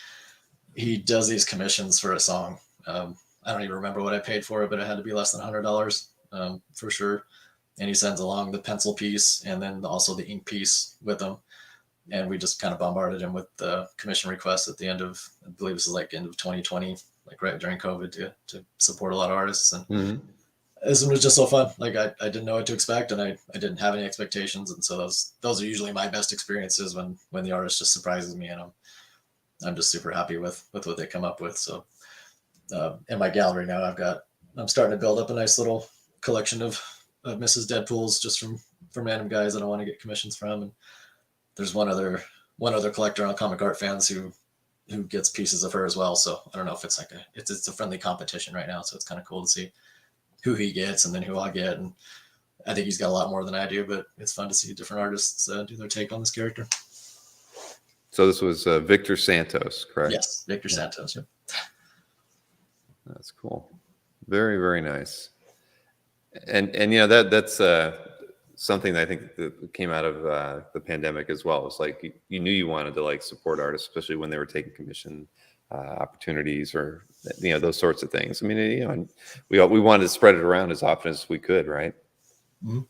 He does these commissions for a song. I don't even remember what I paid for it, but it had to be less than $100 for sure. And he sends along the pencil piece and then also the ink piece with him. And we just kind of bombarded him with the commission requests at the end of, I believe this is like end of 2020, like right during COVID to support a lot of artists. And this one was just so fun. Like I didn't know what to expect, and I didn't have any expectations. And so those are usually my best experiences when the artist just surprises me, and I'm just super happy with what they come up with. So in my gallery now, I'm starting to build up a nice little collection of Mrs. Deadpools just from random guys that I want to get commissions from. And there's one other collector on Comic Art Fans who gets pieces of her as well. So I don't know if it's like it's a friendly competition right now. So it's kind of cool to see who he gets and then who I get. And I think he's got a lot more than I do, but it's fun to see different artists do their take on this character. So this was Victor Santos, correct? Yes, Victor Santos. Yep. That's cool. Very, very nice. And that's something that I think that came out of the pandemic as well. It's like you knew you wanted to like support artists, especially when they were taking commission opportunities or those sorts of things. I mean, and we wanted to spread it around as often as we could, right? Mm-hmm.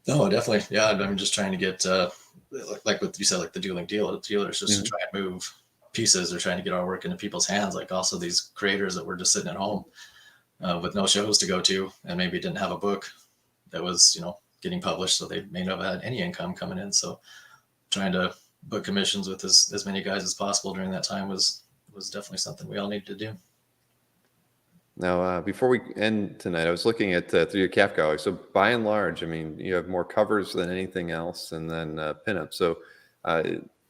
No, definitely. Yeah, I'm just trying to get like what you said, like the dueling dealers, just to try and move pieces or trying to get our work into people's hands. Like also these creators that were just sitting at home with no shows to go to, and maybe didn't have a book that was getting published, so they may not have had any income coming in. So trying to book commissions with as many guys as possible during that time was definitely something we all needed to do. Now, before we end tonight, I was looking at through your CAF Gallery. So by and large, I mean, you have more covers than anything else, and then pinups. So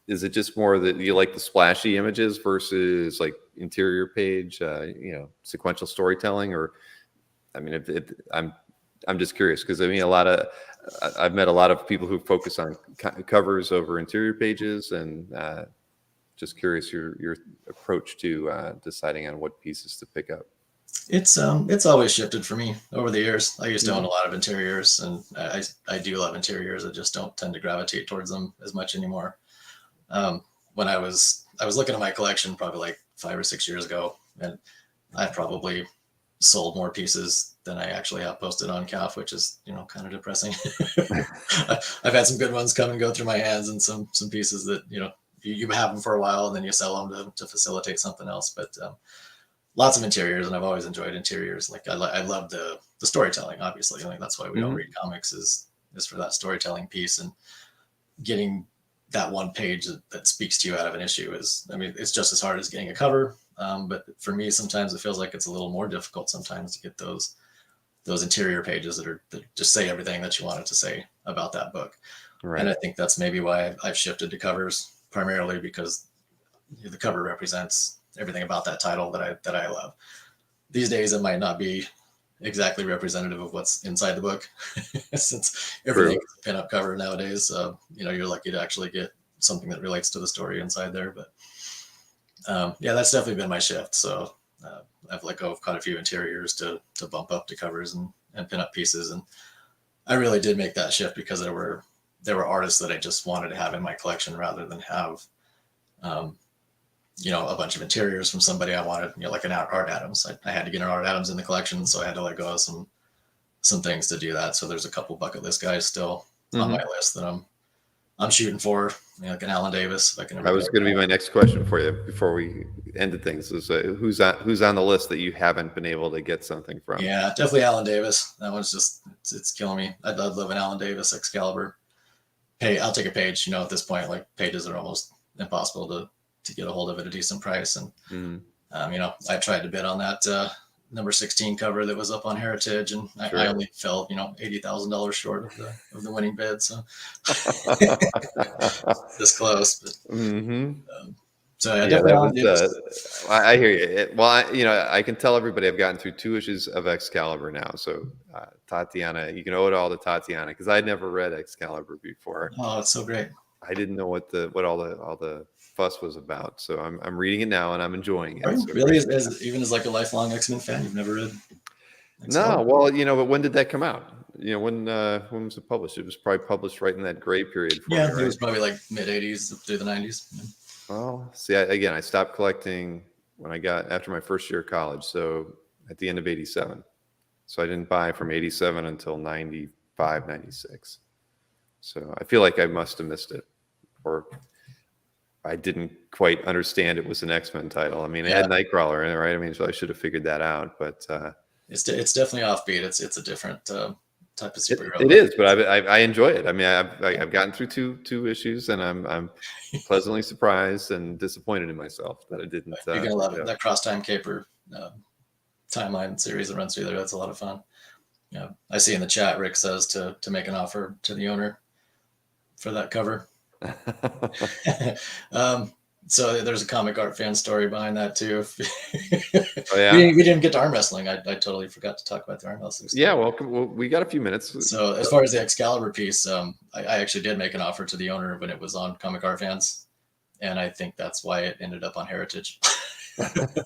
is it just more that you like the splashy images versus like interior page, sequential storytelling? Or, I mean, I'm just curious because I mean, I've met a lot of people who focus on covers over interior pages, and just curious your approach to deciding on what pieces to pick up. It's always shifted for me over the years. I used to own a lot of interiors, and I do love interiors. I just don't tend to gravitate towards them as much anymore. When I was looking at my collection probably like 5 or 6 years ago, and I probably sold more pieces than I actually have posted on CAF, which is kind of depressing. I've had some good ones come and go through my hands, and some pieces that you have them for a while and then you sell them to facilitate something else. But lots of interiors, and I've always enjoyed interiors. Like I love the storytelling, obviously. Like that's why we don't read comics is for that storytelling piece, and getting that one page that speaks to you out of an issue it's just as hard as getting a cover. But for me, sometimes it feels like it's a little more difficult sometimes to get those interior pages that just say everything that you wanted to say about that book. Right. And I think that's maybe why I've shifted to covers, primarily because the cover represents everything about that title that I love. These days, it might not be exactly representative of what's inside the book, since everything is a pinup cover nowadays. You're lucky to actually get something that relates to the story inside there. But that's definitely been my shift. So I've let go of quite a few interiors to bump up to covers and pinup pieces. And I really did make that shift because there were artists that I just wanted to have in my collection rather than have a bunch of interiors from somebody I wanted, like an Art Adams. I had to get an Art Adams in the collection, so I had to let go of some some things to do that. So there's a couple bucket list guys still on my list that I'm shooting for, like an Alan Davis. If I can ever That was going to be my next question for you before we ended things. Is who's on the list that you haven't been able to get something from? Yeah, definitely Alan Davis. That one's just it's killing me. I'd love an Alan Davis Excalibur. Hey, I'll take a page. At this point, like pages are almost impossible to get a hold of at a decent price. And I tried to bid on that number 16 cover that was up on Heritage, and I only fell $80,000 short of the winning bid. So this close. But, so yeah, definitely. I hear you. I can tell everybody I've gotten through 2 issues of Excalibur now. So Tatiana, you can owe it all to Tatiana, because I'd never read Excalibur before. Oh, it's so great. I didn't know what all the fuss was about. So I'm reading it now and I'm enjoying it. Are you so really, as like a lifelong X-Men fan, you've never read Excalibur? No, well, but when did that come out? When was it published? It was probably published right in that gray period. It was probably like mid 80s through the 90s. Yeah. Well, see, I stopped collecting when I got after my first year of college. So at the end of 87. So I didn't buy from 87 until 95, 96. So I feel like I must have missed it, or I didn't quite understand it was an X-Men title. I mean, it had Nightcrawler in it, right? I mean, so I should have figured that out. But it's definitely offbeat. It's a different type of superhero. It is, but I enjoy it. I mean, I've gotten through two issues, and I'm pleasantly surprised and disappointed in myself that I didn't. You're gonna love it. That Cross Time Caper timeline series that runs through there. That's a lot of fun. Yeah, I see in the chat Rick says to make an offer to the owner for that cover. So there's a comic art fan story behind that too. Oh, yeah. we didn't get to arm wrestling. I totally forgot to talk about the arm wrestling story. Yeah, well, we got a few minutes. So as far as the Excalibur piece, I actually did make an offer to the owner when it was on Comic Art Fans, and I think that's why it ended up on Heritage.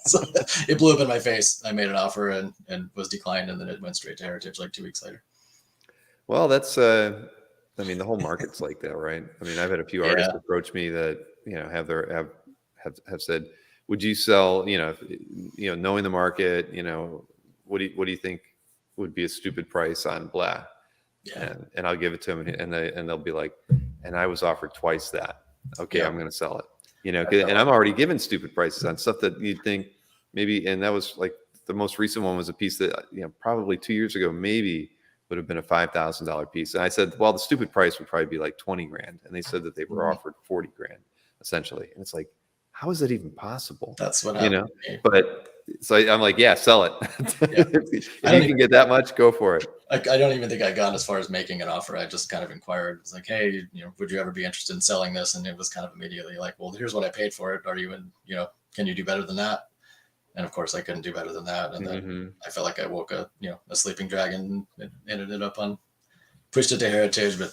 So it blew up in my face. I made an offer and was declined, and then it went straight to Heritage like 2 weeks later. Well, that's I mean, the whole market's like that, right? I mean, I've had a few artists approach me that have said, "Would you sell? Knowing the market, what do you think would be a stupid price on blah?" Yeah. And I'll give it to them, and they'll be like, "And I was offered twice that. Okay, I'm going to sell it." And I'm already given stupid prices on stuff that you'd think maybe, and that was like the most recent one was a piece that probably 2 years ago maybe would have been a $5,000 piece. And I said, well, the stupid price would probably be like 20 grand. And they said that they were offered 40 grand essentially. And it's like, how is that even possible? That's what happened. But so I'm like, yeah, sell it. If you can get that much, go for it. I don't even think I got as far as making an offer. I just kind of inquired. It's like, hey, would you ever be interested in selling this? And it was kind of immediately like, well, here's what I paid for it. Are you can you do better than that? And of course I couldn't do better than that. And then I felt like I woke a sleeping dragon and ended up pushed it to Heritage. But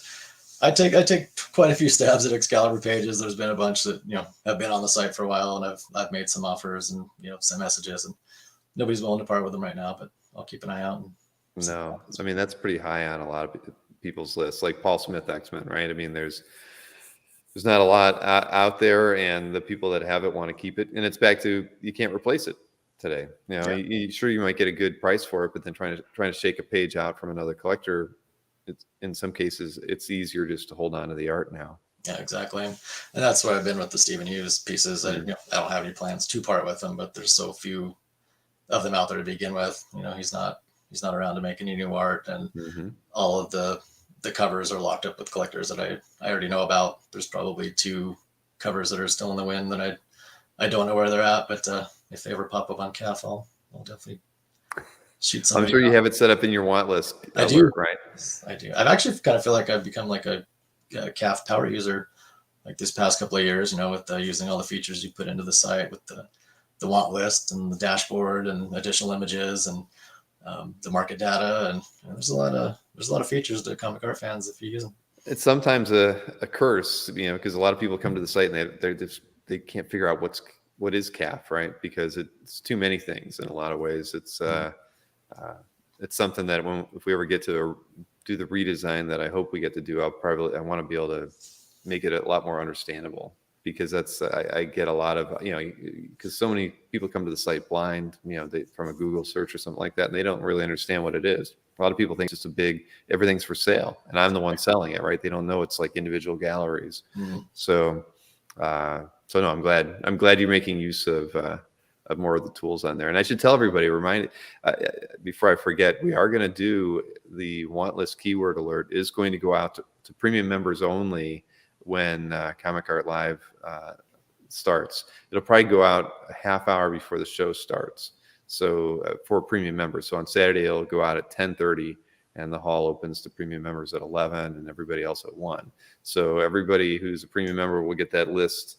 I take quite a few stabs at Excalibur pages. There's been a bunch that, have been on the site for a while, and I've made some offers and, sent messages, and nobody's willing to part with them right now, but I'll keep an eye out. No, I mean, that's pretty high on a lot of people's lists, like Paul Smith X-Men, right? I mean, there's not a lot out there, and the people that have it want to keep it. And it's back to, you can't replace it today. Sure, you might get a good price for it, but then trying to shake a page out from another collector, in some cases, it's easier just to hold on to the art now. Yeah, exactly. And that's where I've been with the Stephen Hughes pieces. I don't have any plans to part with them, but there's so few of them out there to begin with. He's not around to make any new art, and all of the covers are locked up with collectors that I already know about. There's probably 2 covers that are still in the wind that I don't know where they're at, but if they ever pop up on CAF, I'll definitely shoot some. I'm sure you have it set up in your want list. I do, right? I do. I've actually kind of feel like I've become like a CAF power user, like this past couple of years. With using all the features you put into the site with the want list and the dashboard and additional images and the market data, and there's a lot of features to comic art fans if you use them. It's sometimes a curse, because a lot of people come to the site and they can't figure out what is CAF, right? Because it's too many things in a lot of ways. It's something that if we ever get to do the redesign that I hope we get to do, I want to be able to make it a lot more understandable, because I get a lot of, because so many people come to the site blind, from a Google search or something like that, and they don't really understand what it is. A lot of people think it's just everything's for sale, and I'm the one selling it, right? They don't know it's like individual galleries. So no, I'm glad you're making use of more of the tools on there. And I should tell everybody, before I forget, we are going to do the want list keyword alert is going to go out to premium members only when Comic Art Live starts. It'll probably go out a half hour before the show starts. So for premium members. So on Saturday, it'll go out at 10:30 and the hall opens to premium members at 11 and everybody else at 1. So everybody who's a premium member will get that list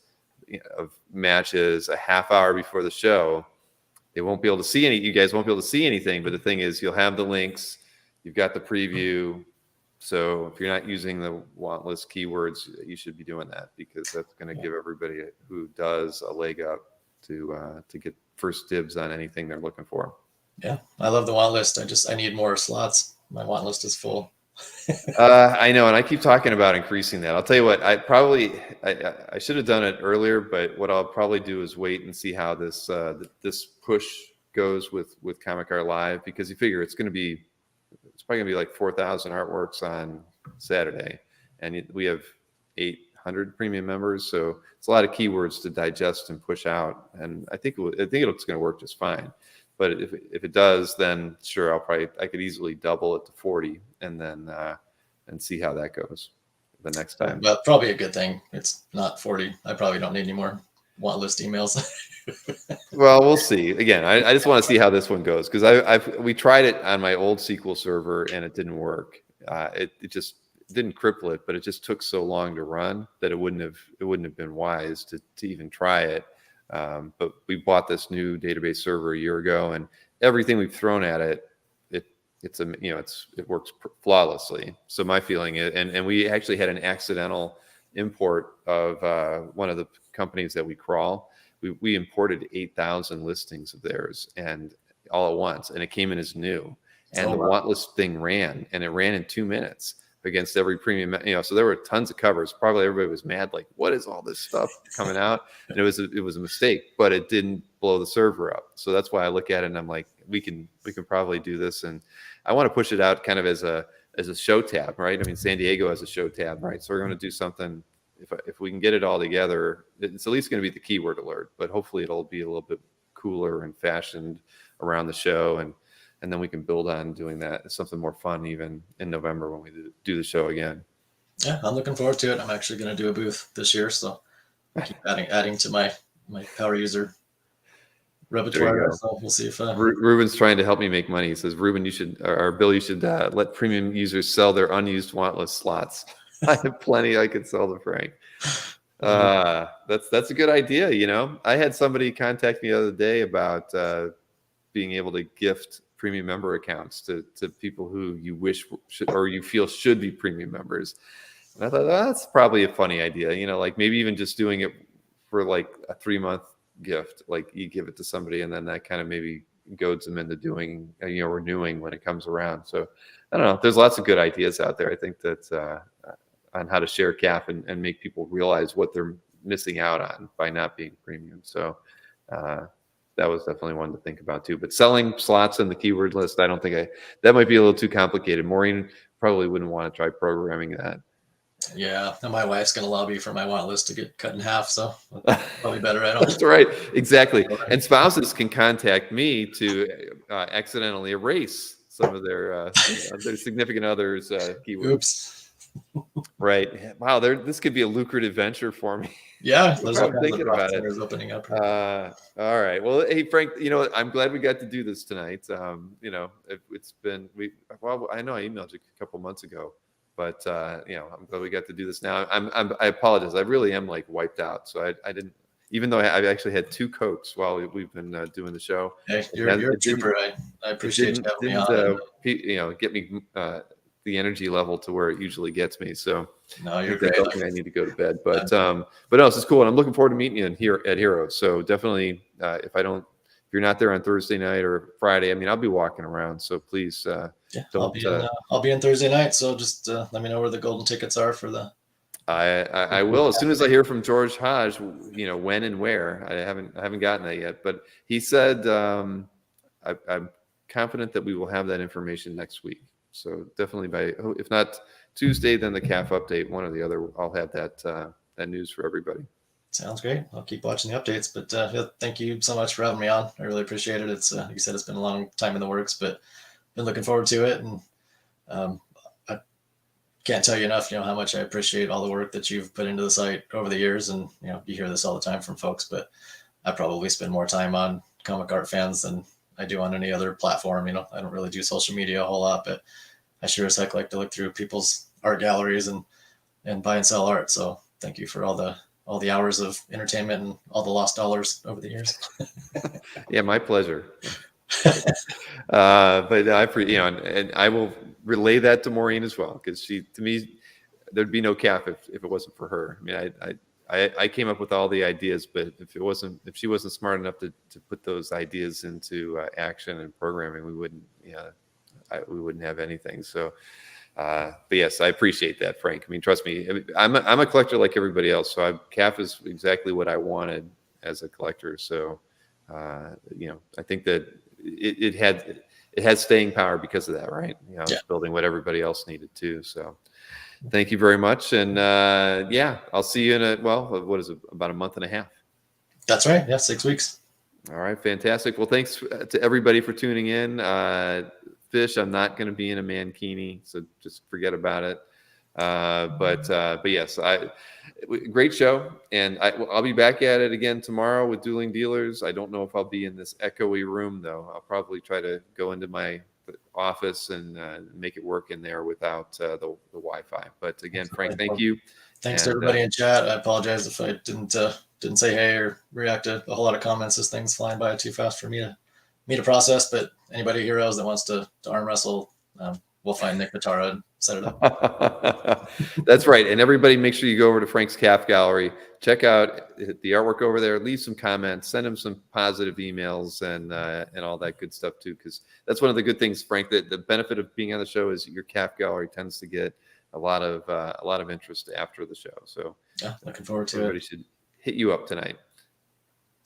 of matches a half hour before the show. They won't be able to see you guys won't be able to see anything, but the thing is you'll have the links, you've got the preview. So if you're not using the want list keywords, you should be doing that, because that's going to give everybody who does a leg up to get first dibs on anything they're looking for. Yeah, I love the want list. I need more slots. My want list is full. I know, and I keep talking about increasing that. I'll tell you what, I should have done it earlier, but what I'll probably do is wait and see how this push goes with Comic Art Live, because you figure it's probably gonna be like 4,000 artworks on Saturday, and we have 800 premium members, so it's a lot of keywords to digest and push out. And I think it's going to work just fine. But if it does, then sure, I could easily double it to 40, and then and see how that goes the next time. But probably a good thing it's not 40. I probably don't need any more want list emails. Well, we'll see. Again, I just want to see how this one goes, because we tried it on my old SQL server and it didn't work. It just didn't cripple it, but it just took so long to run that it wouldn't have been wise to even try it. But we bought this new database server a year ago, and everything we've thrown at it works flawlessly. So my feeling is, and we actually had an accidental import of one of the companies that we crawl. We imported 8,000 listings of theirs, and all at once, and it came in as new. And the want list thing ran in 2 minutes against every premium, so there were tons of covers. Probably everybody was mad, like, what is all this stuff coming out? And it was a mistake, but it didn't blow the server up. So that's why I look at it and I'm like, we can probably do this. And I want to push it out kind of as a show tab, right? I mean, San Diego has a show tab, right? So we're going to do something. If we can get it all together, it's at least going to be the keyword alert, but hopefully it'll be a little bit cooler and fashioned around the show, and then we can build on doing that, something more fun even in November when we do the show again. Yeah, I'm looking forward to it. I'm actually going to do a booth this year, so I keep adding to my power user repertoire. So we'll see if Ruben's trying to help me make money. He says, Ruben, you should let premium users sell their unused want list slots. I have plenty I could sell to Frank. That's a good idea. I had somebody contact me the other day about being able to gift premium member accounts to people who you wish or you feel should be premium members. And I thought that's probably a funny idea, like maybe even just doing it for like a 3-month gift, like you give it to somebody and then that kind of maybe goads them into doing, renewing when it comes around. So I don't know. There's lots of good ideas out there. I think that on how to share CAF and make people realize what they're missing out on by not being premium. So that was definitely one to think about too. But selling slots in the keyword list, I don't think that might be a little too complicated. Maureen probably wouldn't want to try programming that. Yeah, and my wife's going to lobby for my want list to get cut in half, so probably better I don't. That's right, exactly. And spouses can contact me to accidentally erase some of their significant others' keywords. Oops. Right. Wow. This could be a lucrative venture for me. Yeah, I'm thinking about it. Opening up. All right. Well, hey Frank, I'm glad we got to do this tonight. It's been I know I emailed you a couple months ago, but I'm glad we got to do this now. I apologize. I really am like wiped out. So I didn't, even though I've actually had 2 Cokes while we've been doing the show. Hey, you're a trooper. I appreciate you having me on. Get me the energy level to where it usually gets me. So no, you're great. I need to go to bed, but no, this is cool. And I'm looking forward to meeting you here at Heroes. So definitely, if you're not there on Thursday night or Friday, I'll be walking around. So please, I'll be in Thursday night. So just let me know where the golden tickets are for the. I will as soon as I hear from George Hodge, when and where. I haven't gotten that yet, but he said I'm confident that we will have that information next week. So definitely if not Tuesday, then the CAF update, one or the other, I'll have that news for everybody. Sounds great. I'll keep watching the updates, but yeah, thank you so much for having me on. I really appreciate it. It's like you said, it's been a long time in the works, but been looking forward to it. And I can't tell you enough, how much I appreciate all the work that you've put into the site over the years. And, you hear this all the time from folks, but I probably spend more time on Comic Art Fans than I do on any other platform. I don't really do social media a whole lot, but I sure as heck like to look through people's art galleries and buy and sell art. So thank you for all the hours of entertainment and all the lost dollars over the years. Yeah, my pleasure. But and I will relay that to Maureen as well, because to me, there'd be no CAF if it wasn't for her. I mean, I came up with all the ideas, but if she wasn't smart enough to put those ideas into action and programming, we wouldn't have anything. So, but yes, I appreciate that, Frank. I mean, trust me, I'm a collector like everybody else. So CAF is exactly what I wanted as a collector. So, I think that it had staying power because of that, right? It's building what everybody else needed too. So thank you very much. And I'll see you in what is it, about a month and a half? That's right. Yeah. 6 weeks. All right. Fantastic. Well, thanks to everybody for tuning in. Fish, I'm not going to be in a mankini, so just forget about it. But yes, great show, and I'll be back at it again tomorrow with Dueling Dealers. I don't know if I'll be in this echoey room though. I'll probably try to go into my office and make it work in there without the Wi-Fi. But again, Frank, thank you. Thanks to everybody in chat. I apologize if I didn't say hey or react to a whole lot of comments. This thing's flying by too fast for me to process. But anybody heroes that wants to arm wrestle, we'll find Nick Matara and set it up. That's right. And everybody, make sure you go over to Frank's CAF Gallery, check out the artwork over there, leave some comments, send him some positive emails and all that good stuff too. Because that's one of the good things, Frank, that the benefit of being on the show is your CAF Gallery tends to get a lot of interest after the show. So yeah, looking forward to everybody it. Should hit you up tonight.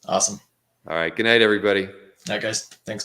Awesome. All right. Good night, everybody. Night, guys. Thanks.